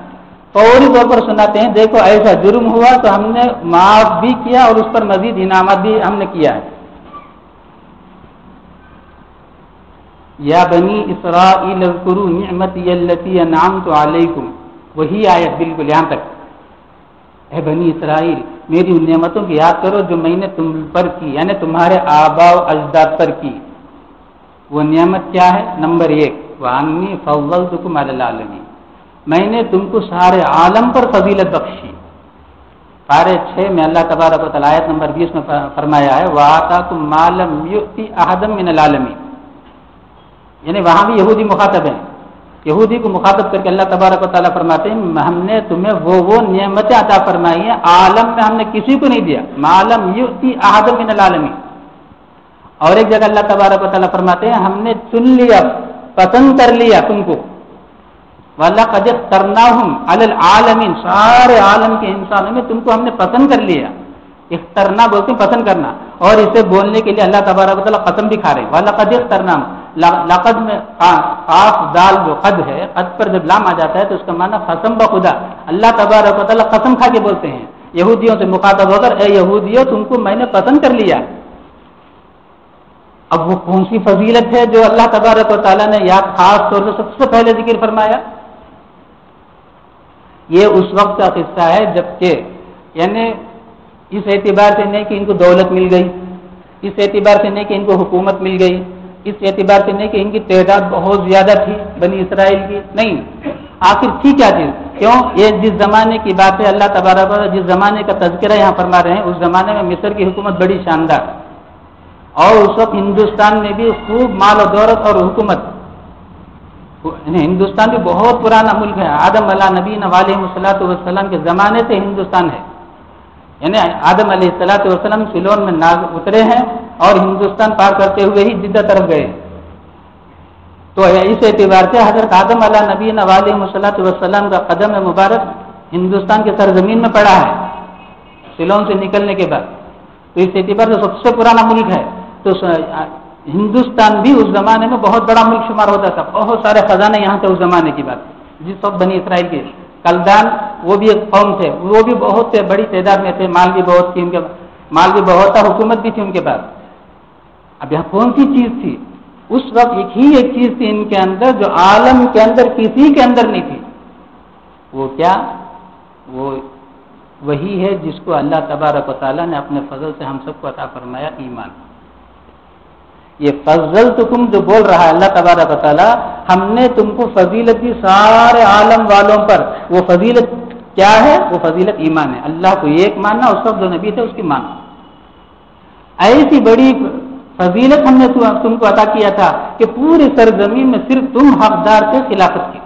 فوری طور پر سناتے ہیں دیکھو ایسا جرم ہوا تو ہم نے معاف بھی کیا اور اس پر مزید انعامات بھی ہم نے کیا ہے. یا بنی اسرائیل اذکروا نعمتی التی انعمت علیکم، وہی آیت بالکل یہاں تک. اے بنی اسرائیل میری ان نعمتوں کی یاد کرو جو میں نے تم پر کی، یعنی تمہارے آباء و اجداد پر کی. وہ نعمت کیا ہے؟ نمبر 1 وانی فضلتکم علی العالمین، میں نے تم کو سارے عالم پر فضیلت بخشی. پارے 6 میں اللہ تبارک و تعالیٰ آیت نمبر 20 میں فرمایا ہے وَآتَاكُم مَّا لَمْ يُؤْتِ أَحَدًا مِّنَ الْعَالَمِينَ، یعنی وہاں بھی یہودی مخاطب ہیں. یہودی کو مخاطب کر کے اللہ تبارک و تعالیٰ فرماتے ہیں ہم نے تمہیں وہ نعمتیں عطا فرمائی ہیں عالم میں ہم نے کسی کو نہیں دیا، معلم یؤتی احد من العالمین۔ اور ایک جگہ اللہ تبارک و تعالیٰ فرماتے ہیں ہم نے چن لیا، پسند کر لیا تم کو، وَلَقَدِ اخْتَرْنَاهُمْ عَلَى الْعَالَمِينَ، سارے عالم کے انسانوں میں تم کو ہم نے پسند کر لیا۔ اخترنا بولتے ہیں پسند کرنا، اور اسے بولنے کے لیے اللہ تبارک و تعالیٰ قسم بھی کھا رہے ہیں وَلَقَدِ اخْتَرْنَاهُمْ۔ لقد میں قاف دال جو قد ہے، قد پر جب لام آ جاتا ہے تو اس کا معنی قسم بخدا، اللہ تبارک و تعالیٰ قسم کھا کے بولتے ہیں یہودیوں سے مخاطب ہو کر، اے یہودیوں تم کو میں نے پسند کر لیا۔ اب وہ کون سی فضیلت ہے جو اللہ تبارک و تعالیٰ نے یا خاص طور سے سب سے پہلے ذکر فرمایا؟ یہ اس وقت کا قصہ ہے جبکہ یعنی اس اعتبار سے نہیں کہ ان کو دولت مل گئی، اس اعتبار سے نہیں کہ ان کو حکومت مل گئی، اس اعتبار سے نہیں کہ ان کی تعداد بہت زیادہ تھی بنی اسرائیل کی، نہیں، آخر تھی کیا چیز؟ کیوں؟ یہ جس زمانے کی بات ہے اللہ تبارک و تعالیٰ جس زمانے کا تذکرہ یہاں فرما رہے ہیں، اس زمانے میں مصر کی حکومت بڑی شاندار، اور اس وقت ہندوستان میں بھی خوب مال و دولت اور حکومت، ہندوستان بھی بہت پرانا ملک ہے، آدم علیہ نبی علیہ الصلوۃ والسلام کے زمانے سے ہندوستان ہے، یعنی آدم علیہ الصلوۃ والسلام سیلون میں اترے ہیں اور ہندوستان پار کرتے ہوئے ہی جدہ طرف گئے، تو اس اعتبار سے حضرت آدم علیہ نبی علیہ الصلوۃ والسلام کا قدم مبارک ہندوستان کے سرزمین میں پڑا ہے سیلون سے نکلنے کے بعد، تو اس اعتبار سے سب سے پرانا ملک ہے۔ تو ہندوستان بھی اس زمانے میں بہت بڑا ملک شمار ہوتا تھا، بہت سارے خزانے یہاں تھے اس زمانے کی بات، جس وقت بنی اسرائیل کے کلدان وہ بھی ایک قوم تھے، وہ بھی بہت تھے، بڑی تعداد میں تھے، مال بھی بہت تھی ان کے، مال بھی بہت تھا، حکومت بھی تھی ان کے پاس۔ اب یہاں کون سی چیز تھی؟ اس وقت ایک چیز تھی ان کے اندر جو عالم کے اندر کسی کے اندر نہیں تھی، وہ کیا؟ وہ وہی ہے جس کو اللہ تبارک و تعالیٰ نے اپنے فضل سے ہم سب کو عطا فرمایا، ایمان۔ یہ فضلتکم جو بول رہا ہے اللہ تبارک و تعالیٰ، ہم نے تم کو فضیلت دی سارے عالم والوں پر، وہ فضیلت کیا ہے؟ وہ فضیلت ایمان ہے، اللہ کو ایک ماننا، اس وقت جو نبی تھے اس کی ماننا۔ ایسی بڑی فضیلت ہم نے تم کو عطا کیا تھا کہ پوری سرزمین میں صرف تم حقدار تھے خلافت کی،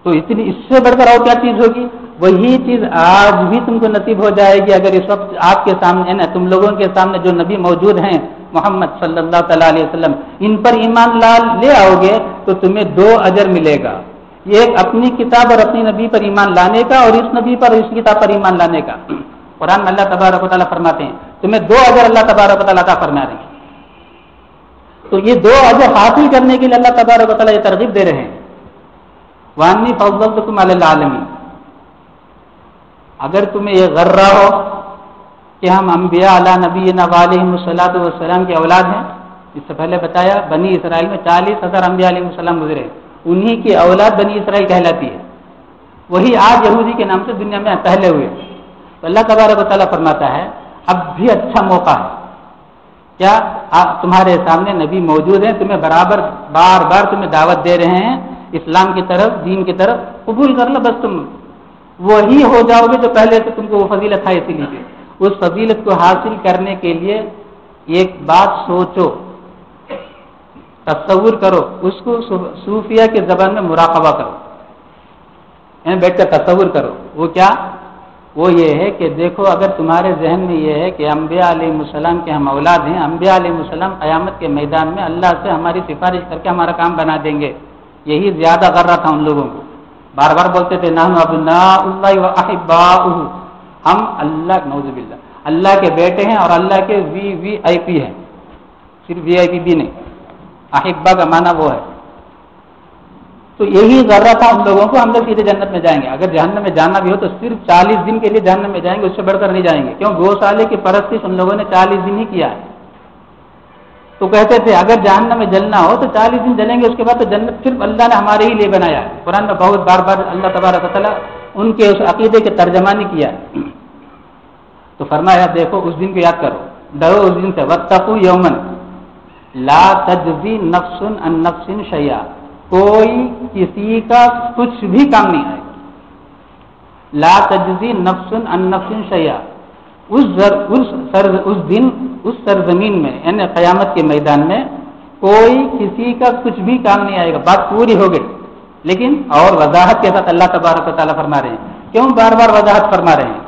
تو اتنی اس سے بڑھ کر اور کیا چیز ہوگی؟ وہی چیز آج بھی تم کو نصیب ہو جائے گی اگر اس وقت آپ کے سامنے نا تم لوگوں کے سامنے جو نبی موجود ہیں محمد صلی اللہ تعالیٰ علیہ وسلم، ان پر ایمان لے آؤ گے تو تمہیں 2 اجر ملے گا، ایک اپنی کتاب اور اپنی نبی پر ایمان لانے کا، اور اس نبی پر اس کتاب پر ایمان لانے کا۔ قرآن میں اللہ تبارک و تعالیٰ فرماتے ہیں تمہیں 2 اجر اللہ تبارک و تعالیٰ عطا فرما رہے ہیں، تو یہ 2 اجر حاصل کرنے کے لیے اللہ تبارک و تعالیٰ یہ ترغیب دے رہے ہیں، وَأَنِّي فَضَّلْتُكُمْ عَلَى الْعَالَمِينَ۔ اگر تمہیں یہ غرہ ہو کہ ہم انبیاء علیہ نبینا علیہم الصلوۃ والسلام کی اولاد ہیں، اس سے پہلے بتایا بنی اسرائیل میں 40,000 انبیاء علیہ السلام گزرے، انہی کی اولاد بنی اسرائیل کہلاتی ہے، وہی آج یہودی کے نام سے دنیا میں پہلے ہوئے، تو اللہ تبارک و تعالیٰ فرماتا ہے اب بھی اچھا موقع ہے، کیا تمہارے سامنے نبی موجود ہیں، تمہیں برابر بار بار تمہیں دعوت دے رہے ہیں اسلام کی طرف، دین کی طرف، قبول کر لو، بس تم وہی ہو جاؤ گے جو پہلے سے تم کو وہ فضیلت ہے، اسی لیے اس فضیلت کو حاصل کرنے کے لیے ایک بات سوچو، تصور کرو، اس کو صوفیہ کی زبان میں مراقبہ کرو، یعنی بیٹھ کر تصور کرو، وہ کیا؟ وہ یہ ہے کہ دیکھو اگر تمہارے ذہن میں یہ ہے کہ انبیاء علیہ السلام کے ہم اولاد ہیں، انبیاء علیہ السلام قیامت کے میدان میں اللہ سے ہماری سفارش کر کے ہمارا کام بنا دیں گے، یہی زیادہ غرہ تھا ان لوگوں کو، بار بار بولتے تھے نحن ابناء اللہ و احباؤہ، ہم اللہ نعوذ باللہ اللہ کے بیٹے ہیں اور اللہ کے وی آئی پی ہیں، صرف وی آئی پی بھی نہیں، احبا کا معنی وہ ہے، تو یہی ذرہ تھا ان لوگوں کو، ہم لوگ سیدھے جنت میں جائیں گے، اگر جہنم میں جانا بھی ہو تو صرف 40 دن کے لیے جہنم میں جائیں گے، اس سے بڑھ کر نہیں جائیں گے، کیوں؟ گوشالے کی پرستش ان لوگوں نے 40 دن ہی کیا ہے، تو کہتے تھے اگر جہنم میں جلنا ہو تو 40 دن جلیں گے، اس کے بعد تو جنت صرف اللہ نے ہمارے ہی لیے بنایا ہے، قرآن میں بہت بار بار اللہ تبارک و تعالیٰ ان کے اس عقیدے کے ترجمانی کیا ہے، تو فرمایا دیکھو اس دن کو یاد کرو، ڈرو اس دن سے، واتقوا یوما لا تجزی نفس عن نفس شیئا، کوئی کسی کا کچھ بھی کام نہیں آئے گا، لا تجزی نفس عن نفس شیئا، اس دن اس سرزمین میں یعنی قیامت کے میدان میں کوئی کسی کا کچھ بھی کام نہیں آئے گا. بات پوری ہو گئی. لیکن اور وضاحت کے ساتھ اللہ تبارک و تعالیٰ فرما رہے ہیں. کیوں بار بار وضاحت فرما رہے ہیں؟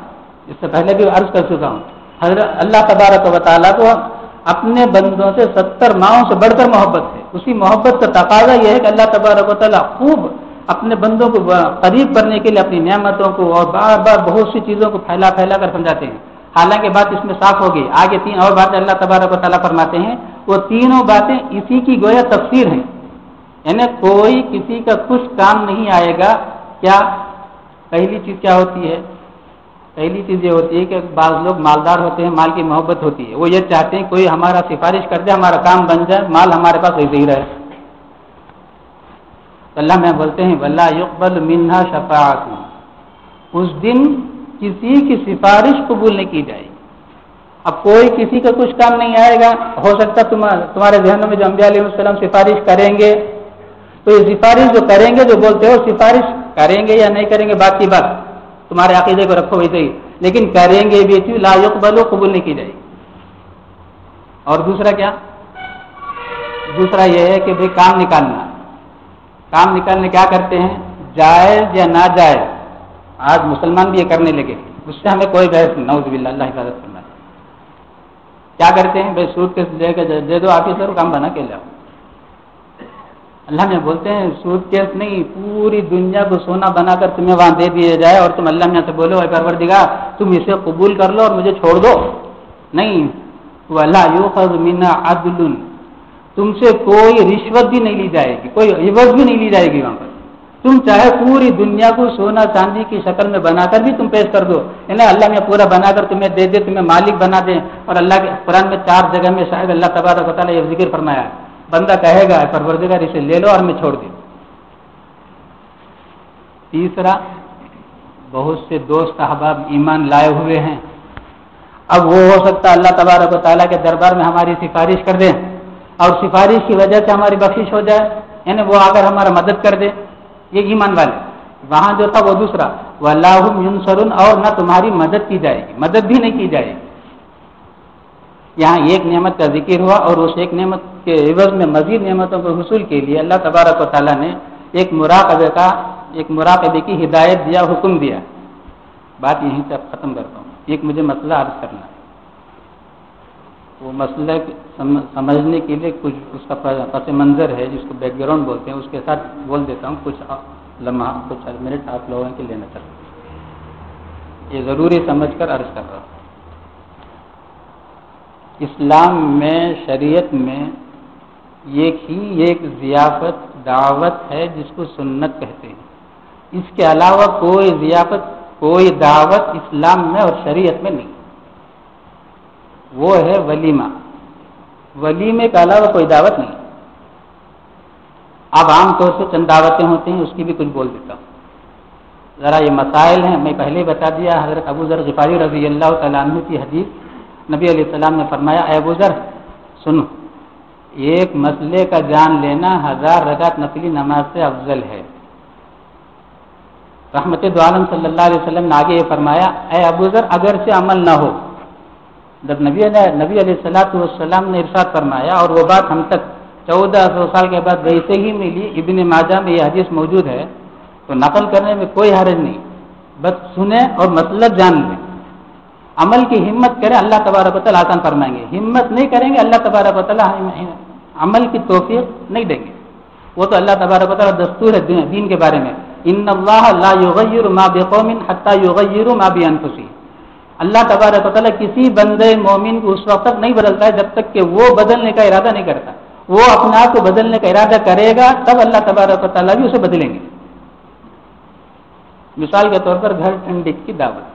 اس سے پہلے بھی عرض کر چکا ہوں. حضرت اللہ تبارک و تعالیٰ کو اپنے بندوں سے 70 ماؤں سے بڑھ کر محبت ہے. اسی محبت کا تقاضا یہ ہے کہ اللہ تبارک و تعالیٰ خوب اپنے بندوں کو قریب کرنے کے لیے اپنی نعمتوں کو اور بار بار بہت سی چیزوں کو پھیلا پھیلا کر سمجھاتے ہیں. حالانکہ بات اس میں صاف ہوگی. آگے 3 اور باتیں اللہ تبارک و تعالیٰ فرماتے ہیں. وہ تینوں باتیں اسی کی گویا تفسیر ہیں. یعنی کوئی کسی کا کچھ کام نہیں آئے گا. کیا پہلی چیز کیا ہوتی ہے؟ پہلی چیز یہ ہوتی ہے کہ بعض لوگ مالدار ہوتے ہیں, مال کی محبت ہوتی ہے. وہ یہ چاہتے ہیں کوئی ہمارا سفارش کر دے, ہمارا کام بن جائے, مال ہمارے پاس ایسے ہی رہے. اللہ میں بولتے ہیں وَلَا يُقْبَلُ مِنْهَا شَفَاعَةٌ. اس دن کسی کی سفارش قبول نہیں کی جائے گی. اب کوئی کسی کا کچھ کام نہیں آئے گا. ہو سکتا تمہارے ذہنوں میں جو انبیاء علیہ السلام سفارش کریں گے, تو یہ سفارش جو کریں گے, جو بولتے ہو سفارش کریں گے یا نہیں کریں گے بات کی بات, تمہارے عقیدے کو رکھو ویسے ہی, لیکن کریں گے بھی چیز لا یقبل قبول نہیں کی جائے گی. اور دوسرا کیا؟ دوسرا یہ ہے کہ بھائی کام نکالنا. کام نکالنے کیا کرتے ہیں؟ جائز یا ناجائز. آج مسلمان بھی یہ کرنے لگے, اس سے ہمیں کوئی بحث نہیں, نعوذ باللہ, اللہ حفاظت کرنا. کیا کرتے ہیں؟ بھائی سوٹ کیس لے کے دے دو آفیسر, کام بنا کے لاؤ. اللہ میں بولتے ہیں سوٹ کیس نہیں, پوری دنیا کو سونا بنا کر تمہیں وہاں دے دیا جائے اور تم اللہ میں سے بولو اے پروردگار تم اسے قبول کر لو اور مجھے چھوڑ دو. نہیں, وَلَا يُؤْخَذُ مِنْهَا عَدْلٌ. تم سے کوئی رشوت بھی نہیں لی جائے گی, کوئی عوض بھی نہیں لی جائے گی وہاں پر. تم چاہے پوری دنیا کو سونا چاندی کی شکل میں بنا کر بھی تم پیش کر دو, یعنی اللہ میں پورا بنا کر تمہیں دے دے, تمہیں مالک بنا دے. اور اللہ کے قرآن میں 4 جگہ میں شاید اللہ تبارک و تعالیٰ یہ ذکر فرمایا ہے, بندہ کہے گا پروردگار اسے لے لو اور میں چھوڑ دوں. تیسرا, بہت سے دوست احباب ایمان لائے ہوئے ہیں. اب وہ ہو سکتا اللہ تبارک و تعالیٰ کے دربار میں ہماری سفارش کر دیں اور سفارش کی وجہ سے ہماری بخشش ہو جائے, یعنی وہ اگر ہمارا مدد کر دے. یہ ایمان والے. وہاں جو تھا وہ دوسرا, وَلَا هُمْ يُنصَرُونَ, اور نہ تمہاری مدد کی جائے گی, مدد بھی نہیں کی جائے گی. یہاں ایک نعمت کا ذکر ہوا اور اس ایک نعمت کے عوض میں مزید نعمتوں کے حصول کے لیے اللہ تبارک و تعالیٰ نے ایک مراقبے کی ہدایت دیا, حکم دیا. بات یہیں سے اب ختم کرتا ہوں. ایک مجھے مسئلہ عرض کرنا ہے. وہ مسئلہ سمجھنے کے لیے کچھ اس کا پس منظر ہے جس کو بیک گراؤنڈ بولتے ہیں, اس کے ساتھ بول دیتا ہوں. کچھ لمحہ, کچھ منٹ آپ لوگوں کے لینا چاہتا ہوں. یہ ضروری سمجھ کر عرض کر رہا ہوں. اسلام میں, شریعت میں ایک ضیافت دعوت ہے جس کو سنت کہتے ہیں. اس کے علاوہ کوئی ضیافت, کوئی دعوت اسلام میں اور شریعت میں نہیں. وہ ہے ولیمہ. ولیمے کے علاوہ کوئی دعوت نہیں. اب عام طور سے چند دعوتیں ہوتی ہیں, اس کی بھی کچھ بول دیتا ہوں. ذرا یہ مسائل ہیں, میں پہلے ہی بتا دیا. حضرت ابو ذر غفاری رضی اللہ تعالیٰ عنہ کی حدیث, نبی علیہ السلام نے فرمایا, اے ابو ذر سنو, ایک مسئلے کا جان لینا 1000 رکعت نفلی نماز سے افضل ہے. رحمت دو عالم صلی اللہ علیہ وسلم نے آگے یہ فرمایا, اے ابو ذر اگرچہ عمل نہ ہو. جب نبی علیہ السلام نے ارشاد فرمایا, اور وہ بات ہم تک 1400 سال کے بعد ویسے ہی ملی, ابن ماجہ میں یہ حدیث موجود ہے, تو نقل کرنے میں کوئی حرج نہیں. بس سنیں اور مسئلہ جان لیں. عمل کی ہمت کریں, اللہ تبارک و تعالیٰ آسان فرمائیں گے. ہمت نہیں کریں گے, اللہ تبارک و تعالیٰ عمل کی توفیق نہیں دیں گے. وہ تو اللہ تبارک و تعالیٰ دستور ہے دین کے بارے میں, ان اللہ لا یغیر ما بقوم حتی یغیروا ما بانفسہم. اللہ تبارک و تعالیٰ کسی بندے مومن کو اس وقت تک نہیں بدلتا ہے جب تک کہ وہ بدلنے کا ارادہ نہیں کرتا. وہ اپنے آپ کو بدلنے کا ارادہ کرے گا تب اللہ تبارک و تعالیٰ بھی اسے بدلیں گے. مثال کے طور پر گھر ٹھنڈک کی دعوت,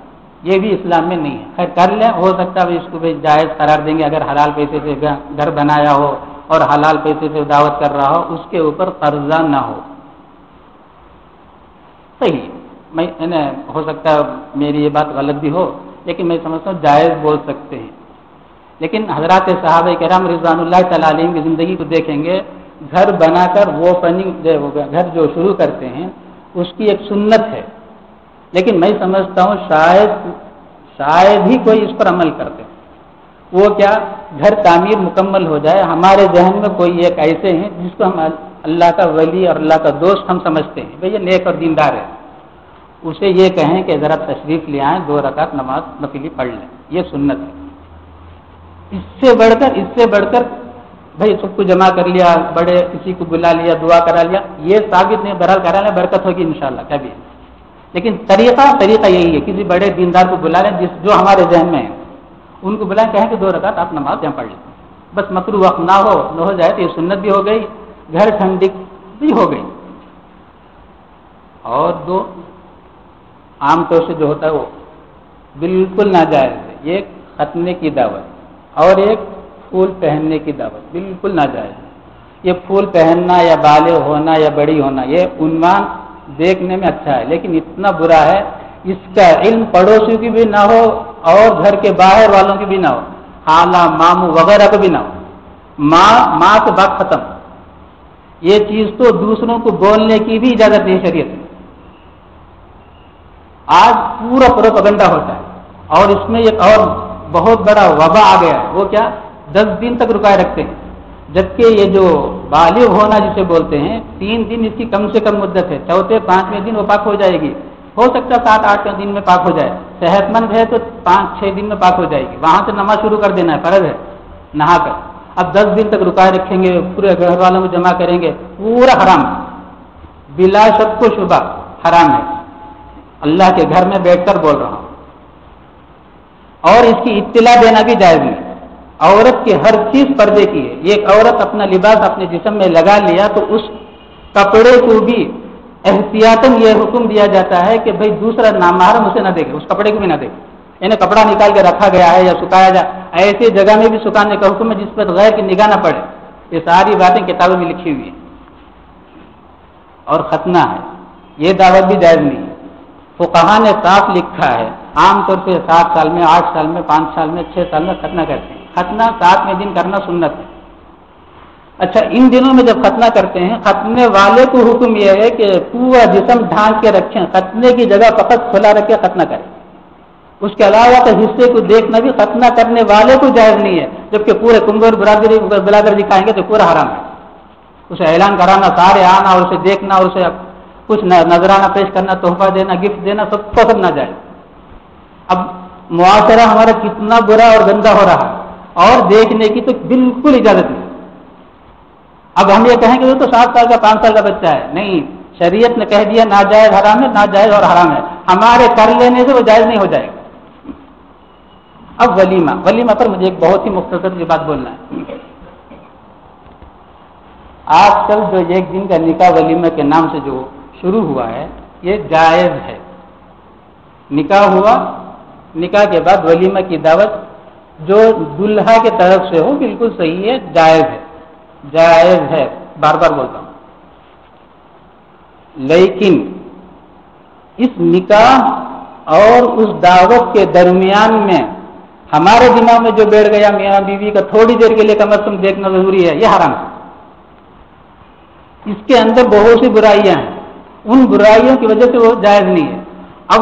یہ بھی اسلام میں نہیں ہے. خیر کر لیں, ہو سکتا ہے اس کو بھی جائز قرار دیں گے اگر حلال پیسے سے گھر بنایا ہو اور حلال پیسے سے دعوت کر رہا ہو, اس کے اوپر قرضہ نہ ہو. صحیح, میں ہو سکتا ہے میری یہ بات غلط بھی ہو, لیکن میں سمجھتا ہوں جائز بول سکتے ہیں. لیکن حضرات صحابہ کرام رضوان اللہ تعالیٰ علیہم کی زندگی کو دیکھیں گے, گھر بنا کر وہ فننگ گھر جو شروع کرتے ہیں اس کی ایک سنت ہے. لیکن میں سمجھتا ہوں شاید ہی کوئی اس پر عمل کرتے. وہ کیا, گھر تعمیر مکمل ہو جائے، ہمارے ذہن میں کوئی ایک ایسے ہیں جس کو ہم اللہ کا ولی اور اللہ کا دوست ہم سمجھتے ہیں، بھئی یہ نیک اور دیندار ہے، اسے یہ کہیں کہ ذرا تشریف لے آئیں، 2 رکعت نماز نفلی پڑھ لیں، یہ سنت ہے۔ اس سے بڑھ کر بھائی سب کو جمع کر لیا، بڑے کسی کو بلا لیا، دعا کرا لیا، یہ ثابت نہیں، بہرحال کرا لیں، برکت ہوگی انشاءاللہ کبھی، لیکن طریقہ یہی ہے، کسی بڑے دیندار کو بلا لیں جو ہمارے ذہن میں ہے، ان کو بلائیں، کہیں کہ 2 رکعت آپ نماز یہاں پڑھ لیں، بس مکروہ وقت نہ ہو جائے تو یہ سنت بھی ہو گئی، گھر ٹھنڈک بھی ہو گئی۔ اور 2 عام طور سے جو ہوتا ہے وہ بالکل ناجائز ہے، یہ ختنے کی دعوت اور ایک پھول پہننے کی دعوت، بالکل ناجائز ہے۔ یہ پھول پہننا یا بالغ ہونا یا بڑی ہونا، یہ عنوان دیکھنے میں اچھا ہے، لیکن اتنا برا ہے، اس کا علم پڑوسیوں کی بھی نہ ہو اور گھر کے باہر والوں کی بھی نہ ہو، خالہ ماموں وغیرہ کو بھی نہ ہو، ماں سے بات ختم۔ یہ چیز تو دوسروں کو بولنے کی بھی اجازت نہیں شریعت میں۔ آج پورا پروپیگنڈا ہوتا ہے، اور اس میں ایک اور بہت بڑا وبا آ گیا ہے، وہ کیا، 10 دن تک رکائے رکھتے ہیں، جبکہ یہ جو بالغ ہونا جسے بولتے ہیں 3 دن اس کی کم سے کم مدت ہے، 4تھے 5ویں دن وہ پاک ہو جائے گی، ہو سکتا ہے 7-8 دن میں پاک ہو جائے، صحت مند ہے تو 5-6 دن میں پاک ہو جائے گی، وہاں سے نماز شروع کر دینا ہے، فرض ہے نہا کر۔ اب 10 دن تک رکائے رکھیں گے، پورے گھر والوں کو جمع کریں گے، پورا حرام ہے، بلا شک و شبہ حرام ہے، اللہ کے گھر میں بیٹھ کر بول رہا ہوں۔ اور اس کی اطلاع دینا بھی جائز نہیں، عورت کی ہر چیز پردے کی ہے، ایک عورت اپنا لباس اپنے جسم میں لگا لیا تو اس کپڑے کو بھی احتیاطاً یہ حکم دیا جاتا ہے کہ بھئی دوسرا نامحرم اسے نہ دیکھے، اس کپڑے کو بھی نہ دیکھے، یعنی کپڑا نکال کے رکھا گیا ہے یا سکھایا جائے، ایسی جگہ میں بھی سکھانے کا حکم ہے جس پر غیر کی نگاہ نہ پڑے، یہ ساری باتیں کتابوں میں لکھی ہوئی ہیں۔ اور ختنہ ہے، یہ دعوت بھی جائز نہیں ہے، فقہا نے صاف لکھا ہے، عام طور پہ 7 سال میں 8 سال میں 5 سال میں 6 سال میں ختنہ کرتے ہیں، ختنہ 7ویں دن کرنا سنت ہے۔ اچھا، ان دنوں میں جب ختنہ کرتے ہیں، ختنے والے کو حکم یہ ہے کہ پورا جسم ڈھانک کے رکھیں، ختنے کی جگہ فقط کھلا رکھ کے ختنہ کریں، اس کے علاوہ کے حصے کو دیکھنا بھی ختنہ کرنے والے کو جائز نہیں ہے، جبکہ پورے کنبے اور برادری بلا کر دکھائیں گے تو پورا حرام ہے، اسے اعلان کرانا، سارے آنا اور اسے دیکھنا اور اسے کچھ نذرانہ پیش کرنا، تحفہ دینا، گفٹ دینا، سب نہ جائے۔ اب معاشرہ ہمارا کتنا برا اور گندا ہو رہا ہے، اور دیکھنے کی تو بالکل اجازت نہیں۔ اب ہم یہ کہیں کہ وہ تو 7 سال کا 5 سال کا بچہ ہے، نہیں، شریعت نے کہہ دیا ناجائز حرام ہے، ناجائز اور حرام ہے، ہمارے کر لینے سے وہ جائز نہیں ہو جائے گا۔ اب ولیمہ پر مجھے ایک بہت ہی مختصر سی بات بولنا ہے۔ آج کل جو 1 دن کا نکاح ولیمہ کے نام سے جو شروع ہوا ہے، یہ جائز ہے، نکاح ہوا، نکاح کے بعد ولیمہ کی دعوت جو دلہا کے طرف سے ہو بالکل صحیح ہے، جائز ہے، بار بار بولتا ہوں، لیکن اس نکاح اور اس دعوت کے درمیان میں ہمارے دماغ میں جو بیٹھ گیا میاں بیوی کا تھوڑی دیر کے لیے کم از کم دیکھنا ضروری ہے، یہ حرام ہے۔ اس کے اندر بہت سی برائیاں ہیں، ان برائیوں کی وجہ سے وہ جائز نہیں ہے۔ اب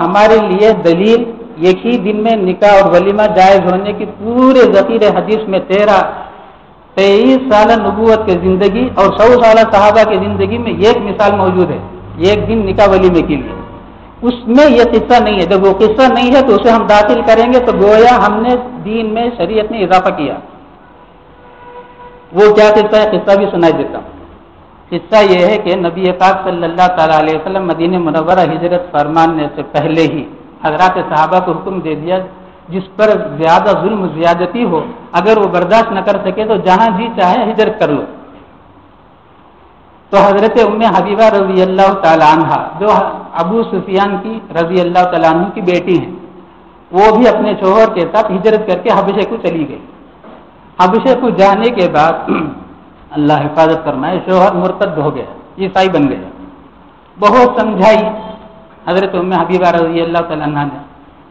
ہمارے لیے دلیل ایک ہی دن میں نکاح اور ولیمہ جائز ہونے کی پورے ذخیرے حدیث میں 23 سالہ نبوت کی زندگی اور 100 سالہ صحابہ کی زندگی میں ایک مثال موجود ہے، 1 دن نکاح ولیمے کے لیے، اس میں یہ قصہ نہیں ہے۔ جب وہ قصہ نہیں ہے تو اسے ہم داخل کریں گے تو گویا ہم نے دین میں شریعت میں اضافہ کیا۔ وہ کیا قصہ ہے، قصہ بھی سنائی دیتا ہوں۔ قصہ یہ ہے کہ نبی پاک صلی اللہ تعالیٰ علیہ وسلم مدینہ منورہ ہجرت فرمانے سے پہلے ہی حضرات صحابہ کو حکم دے دیا، جس پر زیادہ ظلم زیادتی ہو اگر وہ برداشت نہ کر سکے تو جہاں جی چاہے ہجرت کر لو۔ تو حضرت ام حبیبہ رضی اللہ تعالیٰ عنہ جو ابو سفیان کی رضی اللہ تعالیٰ عنہ کی بیٹی ہیں، وہ بھی اپنے شوہر کے ساتھ ہجرت کر کے حبشے کو چلی گئی۔ حبشے کو جانے کے بعد اللہ حفاظت فرمائے، شوہر مرتد ہو گیا، عیسائی بن گیا۔ بہت سمجھائی حضرت ام حبیبہ رضی اللہ تعالیٰ عنہ نے،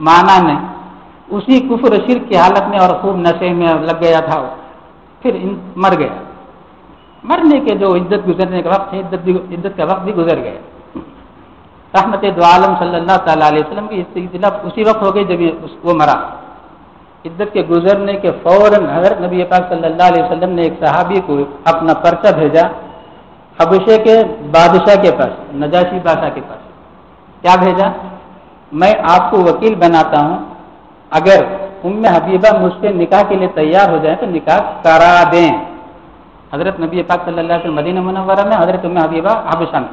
مانا نہیں، اسی کفر و شرک کی حالت میں اور خوب نشے میں لگ گیا تھا، پھر مر گیا۔ مرنے کے جو عدت گزرنے کا وقت ہے، عدت کا وقت بھی گزر گیا۔ رحمت دو عالم صلی اللہ تعالیٰ علیہ وسلم کی اطلاع اسی وقت ہو گئی جب وہ مرا۔ عدت کے گزرنے کے فوراً حضرت نبی پاک صلی اللہ علیہ وسلم نے ایک صحابی کو اپنا پرچہ بھیجا حبشے کے بادشاہ کے پاس، نجاشی بادشاہ کے پاس. کیا بھیجا؟ میں آپ کو وکیل بناتا ہوں، اگر ام حبیبہ مجھ سے نکاح کے لیے تیار ہو جائیں تو نکاح کرا دیں. حضرت نبی پاک صلی اللہ علیہ وسلم مدینہ منورہ میں، حضرت ام حبیبہ حبشہ میں.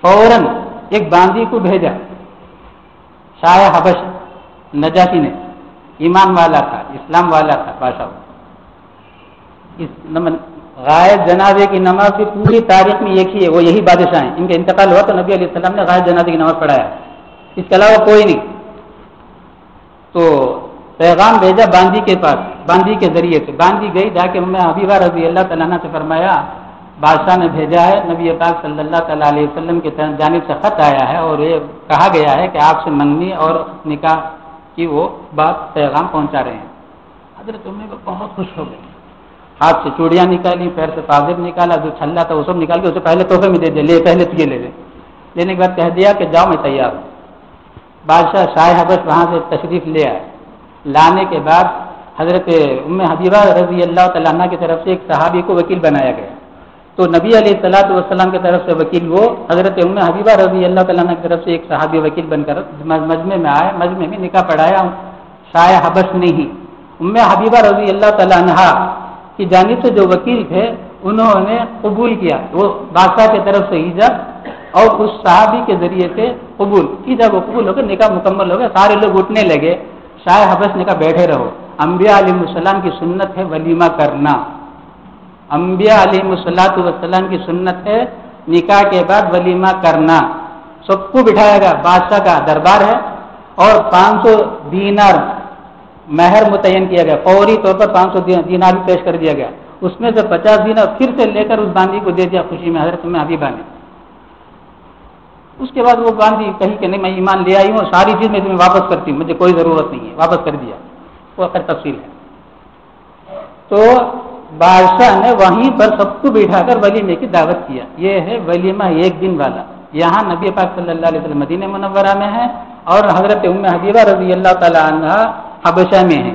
فوراً ایک باندی کو بھیجا، شاہ حبش نجاشی نے، ایمان والا تھا، اسلام والا تھا بادشاہ. غائب جنازے کی نماز بھی پوری تاریخ میں ایک ہی ہے، وہ یہی بادشاہ ہیں. ان کا انتقال ہوا تو نبی علیہ السلام نے غائب جنازے کی نماز پڑھایا، اس کے علاوہ کوئی نہیں. تو پیغام بھیجا باندی کے پاس، باندی کے ذریعے سے. باندی گئی، جا کے ام حبیبہ رضی اللہ تعالیٰ عنہ سے فرمایا بادشاہ نے بھیجا ہے، نبی پاک صلی اللہ تعالیٰ علیہ وسلم کی جانب سے خط آیا ہے اور یہ کہا گیا ہے کہ آپ سے منگنی اور نکاح کی وہ بات پیغام پہنچا رہے ہیں. حضرت ام بہت خوش ہو گئی، ہاتھ سے چوڑیاں نکالی، پیر سے پاجر نکالا، جو چھلا تھا وہ سب نکال کے اسے پہلے تحفے میں دے دیا، لے پہلے تجھے لے لے. لینے کے بعد کہہ دیا کہ جاؤ میں تیار ہوں. بادشاہ شاہ حبش وہاں سے تشریف لے آئے. لانے کے بعد حضرت ام حبیبہ رضی اللہ تعالیٰ عنہ کی طرف سے ایک صحابی کو وکیل بنایا گیا. تو نبی علیہ الصلوۃ والسلام کی طرف سے وکیل وہ، حضرت ام حبیبہ رضی اللہ تعالیٰ عنہ کی طرف سے ایک صحابی وکیل بن کر مجمع میں آئے. مجمع میں نکاح پڑھایا شاہ حبش نے ہی. ام حبیبہ رضی اللہ تعالیٰ عنہ کی جانب سے جو وکیل تھے انہوں نے قبول کیا، وہ بادشاہ کی طرف سے ایجاب اور اس صحابی کے ذریعے سے قبول کی. جب وہ قبول ہو گئے، نکاح مکمل ہو گیا، سارے لوگ اٹھنے لگے. شاہ حبش نے کہا بیٹھے رہو، انبیاء علیہ السلام کی سنت ہے ولیمہ کرنا. انبیاء علیہ السلام کی سنت ہے نکاح کے بعد ولیمہ کرنا. سب کو بٹھایا گیا، بادشاہ کا دربار ہے اور 500 دینار مہر متعین کیا گیا. فوری طور پر 500 دینار بھی پیش کر دیا گیا. اس میں سے 50 دینار پھر سے لے کر اس باندی کو دے دیا خوشی میں حضرت ام حبیبہ نے. اس کے بعد وہ باندی کہی کہ نہیں میں ایمان لے آئی ہوں، ساری چیز میں تمہیں واپس کرتی ہوں، مجھے کوئی ضرورت نہیں ہے، واپس کر دیا. وہ خیر تفصیل ہے. تو بادشاہ نے وہیں پر سب کو بٹھا کر ولیمے کی دعوت کیا. یہ ہے ولیمہ ایک دن والا. یہاں نبی پاک صلی اللہ علیہ وسلم مدینہ منورہ میں ہے اور حضرت ام حبیبہ رضی اللہ تعالیٰ عنہ حبشہ میں ہے.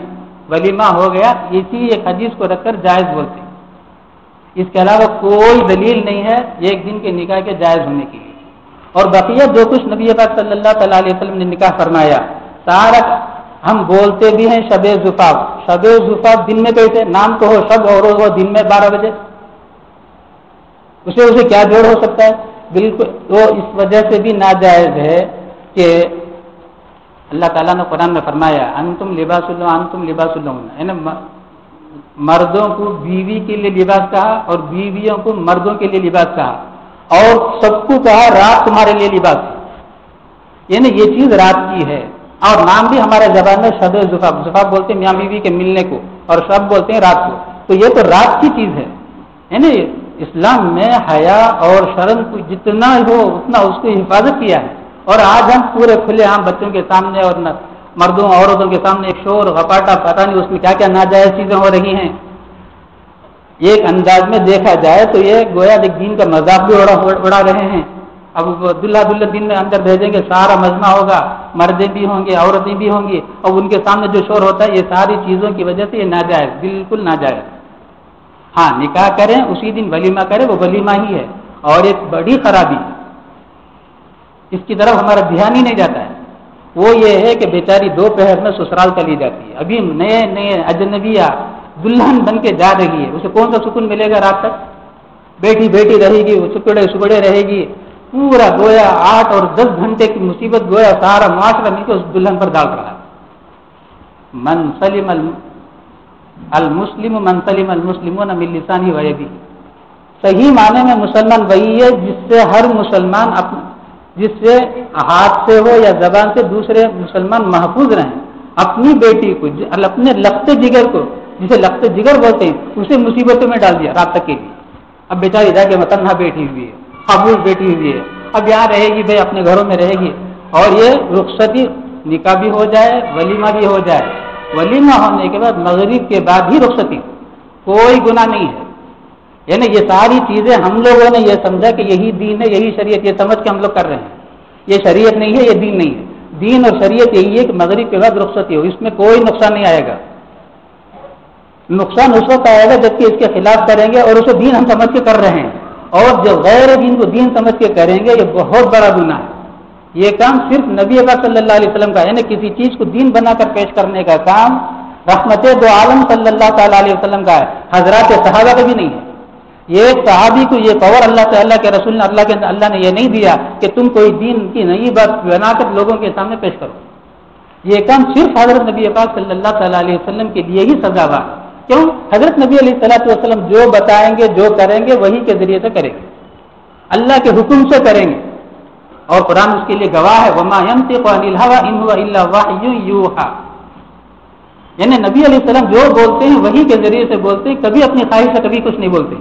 ولیمہ ہو گیا، اسی ایک حدیث کو رکھ کر جائز بولتے ہیں. اس کے علاوہ کوئی دلیل نہیں ہے ایک دن کے نکاح کے جائز ہونے کے لیے. اور بقیہ جو کچھ نبی پاک صلی اللہ تعالیٰ علیہ وسلم نے نکاح فرمایا سارا ہم بولتے بھی ہیں. شب زفاف، شب زفاف دن میں کیسے نام تو ہو شب اور وہ دن میں 12 بجے، اسے کیا جوڑ ہو سکتا ہے؟ بالکل وہ اس وجہ سے بھی ناجائز ہے کہ اللہ تعالیٰ نے قرآن میں فرمایا انتم لباس اللہ انتم لباس اللہ، یعنی مردوں کو بیوی کے لیے لباس کہا اور بیویوں کو مردوں کے لیے لباس کہا اور سب کو کہا رات تمہارے لیے لباس ہے. یعنی یہ چیز رات کی ہے. اور نام بھی ہمارے زبان میں شب زفاف، زفاف بولتے ہیں میاں بیوی کے ملنے کو اور شب بولتے ہیں رات کو. تو یہ تو رات کی چیز ہے. یعنی اسلام میں حیا اور شرم کو جتنا ہو اتنا اس کی حفاظت کیا ہے. اور آج ہم پورے کھلے عام بچوں کے سامنے اور مردوں عورتوں کے سامنے ایک شور غپاٹا، پتہ نہیں اس میں کیا کیا ناجائز چیزیں ہو رہی ہیں. ایک انداز میں دیکھا جائے تو یہ گویا دین کا مذاق بھی اڑا رہے ہیں. اب دلہا دلہن دن میں اندر بھیجیں گے، سارا مجمع ہوگا، مردیں بھی ہوں گے عورتیں بھی ہوں گی اور ان کے سامنے جو شور ہوتا ہے یہ ساری چیزوں کی وجہ سے یہ ناجائز، بالکل ناجائز. ہاں نکاح کریں اسی دن ولیمہ کریں، وہ ولیمہ ہی ہے. اور ایک بڑی خرابی اس کی طرف ہمارا دھیان ہی نہیں جاتا ہے، وہ یہ ہے کہ بیچاری دوپہر میں سسرال چلی جاتی ہے. ابھی نئے نئے اجنبیہ دلہن بن کے جا رہی ہے، اسے کون سا سکون ملے گا؟ رات تک بیٹھی بیٹھی رہے گی، وہ سکڑے رہے گی. پورا گویا 8 اور 10 گھنٹے کی مصیبت گویا سارا معاشرہ مل کے اس دلہن پر ڈال رہا ہے. من سلم المسلم من سلم المسلمون من لسانه ويده. صحیح معنی میں مسلمان وہی ہے جس سے ہر مسلمان جس سے ہاتھ سے ہو یا زبان سے دوسرے مسلمان محفوظ رہیں. اپنی بیٹی کو، اپنے لخت جگر کو، جسے لخت جگر بولتے ہیں، اسے مصیبتوں میں ڈال دیا رات تک کے لیے. اب بیچاری جا کے تنہا بیٹھی ہوئی ہے، خاموش بیٹھی ہوئی ہے. اب یہاں رہے گی بھائی، اپنے گھروں میں رہے گی اور یہ رخصتی نکاح بھی ہو جائے ولیمہ بھی ہو جائے. ولیمہ ہونے کے بعد مغرب کے بعد ہی رخصتی، کوئی گناہ نہیں ہے. یعنی یہ ساری چیزیں ہم لوگوں نے یہ سمجھا کہ یہی دین ہے، یہی شریعت، یہ سمجھ کے ہم لوگ کر رہے ہیں. یہ شریعت نہیں ہے، یہ دین نہیں ہے. دین اور شریعت یہی ہے کہ مغرب کے بعد رخصتی ہو، اس میں کوئی نقصان نہیں آئے گا۔ نقصان اس وقت آئے گا جبکہ اس کے خلاف کریں گے اور اسے دین ہم سمجھ کے کر رہے ہیں، اور جو غیر دین کو دین سمجھ کے کریں گے یہ بہت بڑا گناہ ہے۔ یہ کام صرف نبی پاک صلی اللہ علیہ وسلم کا، یعنی کسی چیز کو دین بنا کر پیش کرنے کا کام رحمت دو عالم صلی اللہ تعالیٰ علیہ وسلم کا ہے، حضرات صحابہ کا بھی نہیں ہے۔ یہ صحابی کو یہ پاور اللہ تعالیٰ کے رسول نے اللہ نے یہ نہیں دیا کہ تم کوئی دین کی نئی بات بنا کر لوگوں کے سامنے پیش کرو۔ یہ کام صرف حضرت نبی پاک صلی اللہ تعالیٰ علیہ وسلم کے لیے ہی سزاوار ہے۔ کیوں؟ حضرت نبی علیہ الصلوۃ والسلام جو بتائیں گے، جو کریں گے، وہی کے ذریعے سے کریں گے، اللہ کے حکم سے کریں گے، اور قرآن اس کے لیے گواہ ہے، وما ينطق عن الهوى ان هو الا وحی یوحى، یعنی نبی علیہ السلام جو بولتے ہیں وہی کے ذریعے سے بولتے ہیں، کبھی اپنی خواہش سے کبھی کچھ نہیں بولتے۔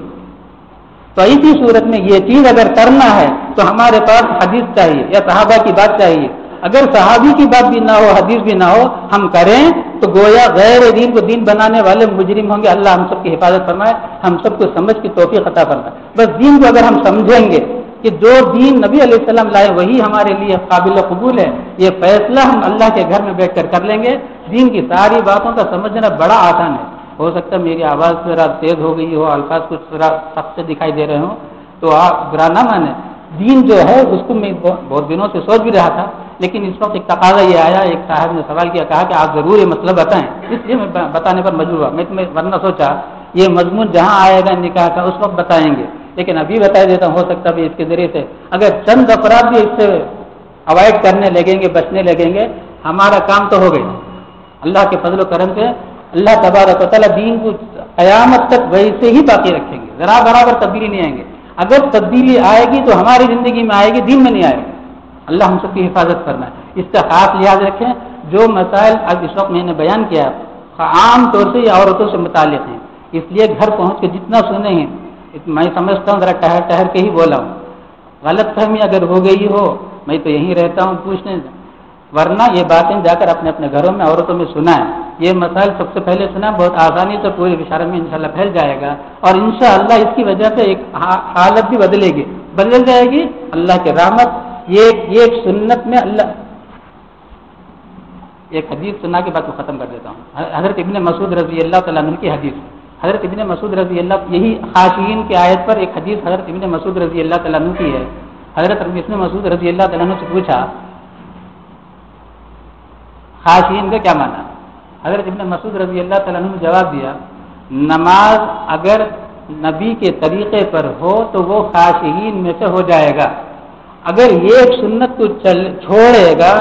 تو اسی صورت میں یہ چیز اگر کرنا ہے تو ہمارے پاس حدیث چاہیے یا صحابہ کی بات چاہیے۔ اگر صحابی کی بات بھی نہ ہو، حدیث بھی نہ ہو، ہم کریں تو گویا غیر دین کو دین بنانے والے مجرم ہوں گے۔ اللہ ہم سب کی حفاظت فرمائے، ہم سب کو سمجھ کی توفیق عطا فرمائے۔ بس دین کو اگر ہم سمجھیں گے کہ جو دین نبی علیہ السلام لائے وہی ہمارے لیے قابل قبول ہے، یہ فیصلہ ہم اللہ کے گھر میں بیٹھ کر لیں گے۔ دین کی ساری باتوں کا سمجھنا بڑا آسان ہے۔ ہو سکتا ہے میری آواز ذرا تیز ہو گئی ہو، الفاظ کچھ ذرا سخت سے دکھائی دے رہے ہوں تو آپ برا نہ مانیں۔ دین جو ہے اس کو میں بہت دنوں سے سوچ بھی رہا تھا، لیکن اس وقت ایک تقاضا یہ آیا، ایک صاحب نے سوال کیا، کہا کہ آپ ضرور یہ مسئلہ بتائیں، اس لیے میں بتانے پر مجبور ہوا۔ میں تمہیں ورنہ سوچا یہ مضمون جہاں آئے گا نکاح کا اس وقت بتائیں گے، لیکن ابھی بتا دیتا ہوں، ہو سکتا بھی اس کے ذریعے سے اگر چند افراد بھی اس سے اوائڈ کرنے لگیں گے، بچنے لگیں گے، ہمارا کام تو ہو گیا۔ اللہ کے فضل و کرم سے اللہ تبارک و تعالیٰ دین کو قیامت تک ویسے ہی باقی رکھیں گے، ذرا برابر تبدیلی نہیں آئیں گے۔ اگر تبدیلی آئے گی تو ہماری زندگی میں آئے گی، دین میں نہیں آئے گی۔ اللہ ہم سب کی حفاظت کرنا ہے، اس کا خاص لحاظ رکھیں۔ جو مسائل اب اس وقت میں نے بیان کیا عام طور سے یہ عورتوں سے متعلق ہیں، اس لیے گھر پہنچ کے جتنا سنے ہیں میں سمجھتا ہوں ذرا ٹہر کے ہی بولا ہوں۔ غلط فہمی اگر ہو گئی ہو میں تو یہیں رہتا ہوں پوچھنے، ورنہ یہ باتیں جا کر اپنے اپنے گھروں میں عورتوں میں سنائیں۔ یہ مسائل سب سے پہلے سنا، بہت آسانی سے پورے بشارت میں انشاءاللہ پھیل جائے گا، اور انشاءاللہ اس کی وجہ سے ایک حالت بھی بدل جائے گی اللہ کی رحمت۔ یہ ایک سنت میں اللہ، ایک حدیث سنا کے بعد کو ختم کر دیتا ہوں۔ حضرت ابن مسعود رضی اللہ تعالیٰ عنہ کی حدیث، حضرت ابن مسعود رضی اللہ، یہی خاشعین کی آیت پر ایک حدیث حضرت ابن مسعود رضی اللہ تعالیٰ عنہ کی ہے۔ حضرت ابن مسعود رضی اللہ تعالیٰ عنہ سے پوچھا خاشعین کا کیا معنی؟ حضرت ابن مسعود رضی اللہ تعالیٰ عنہ نے جواب دیا، نماز اگر نبی کے طریقے پر ہو تو وہ خاشعین میں سے ہو جائے گا، اگر یہ ایک سنت کو چھوڑے گا،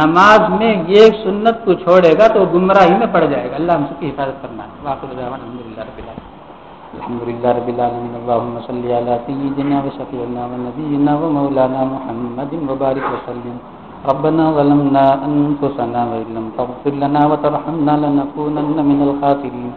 نماز میں یہ ایک سنت کو چھوڑے گا تو گمراہی میں پڑ جائے گا۔ اللہ ہم سب کی حفاظت کرنا ہے۔ الحمدللہ رب العالمین، اللہم صلی علی سیدنا و شفیعنا و نبینا و مولانا محمد وبارک وسلم۔ ربنا ظلمنا انفسنا وان لم تغفر لنا وترحمنا لنكونن من الخاسرين۔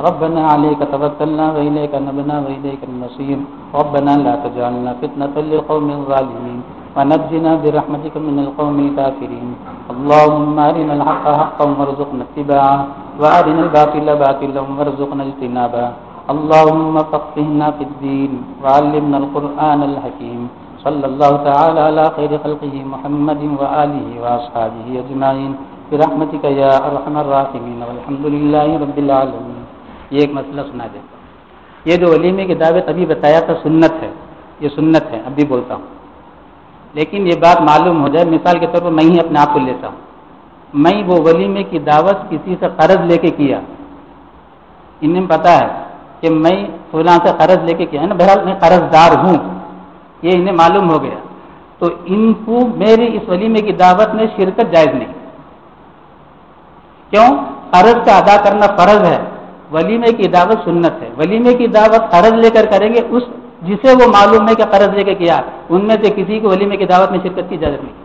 ربنا عليك توكلنا واليك نبنا واليك المصير۔ ربنا لا تجعلنا فتنة للقوم الظالمين ونجنا برحمتك من القوم الكافرين۔ اللهم أرنا الحق حقا وارزقنا اتباعه وأرنا الباطل باطلا وارزقنا اجتنابه۔ اللهم فقهنا في الدين وعلمنا القرآن الحكيم۔ صلى الله تعالى على خير خلقه محمد وآله وأصحابه أجمعين برحمتك يا أرحم الراحمين والحمد لله رب العالمين۔ یہ ایک مسئلہ سنا دے، یہ جو ولیمے کی دعوت ابھی بتایا تھا سنت ہے، یہ سنت ہے، اب بھی بولتا ہوں، لیکن یہ بات معلوم ہو جائے، مثال کے طور پر میں ہی اپنے آپ کو لیتا ہوں، میں وہ ولیمے کی دعوت کسی سے قرض لے کے کیا، انہیں پتا ہے کہ میں فلاں سے قرض لے کے کیا ہے نا، بہرحال میں قرض دار ہوں، یہ انہیں معلوم ہو گیا، تو ان کو میری اس ولیمے کی دعوت میں شرکت جائز نہیں۔ کیوں؟ قرض کا ادا کرنا فرض ہے، ولیمے کی دعوت سنت ہے۔ ولیمے کی دعوت قرض لے کر کریں گے، اس جسے وہ معلوم ہے کہ قرض لے کے کیا، ان میں سے کسی کو ولیمے کی دعوت میں شرکت کی اجازت نہیں۔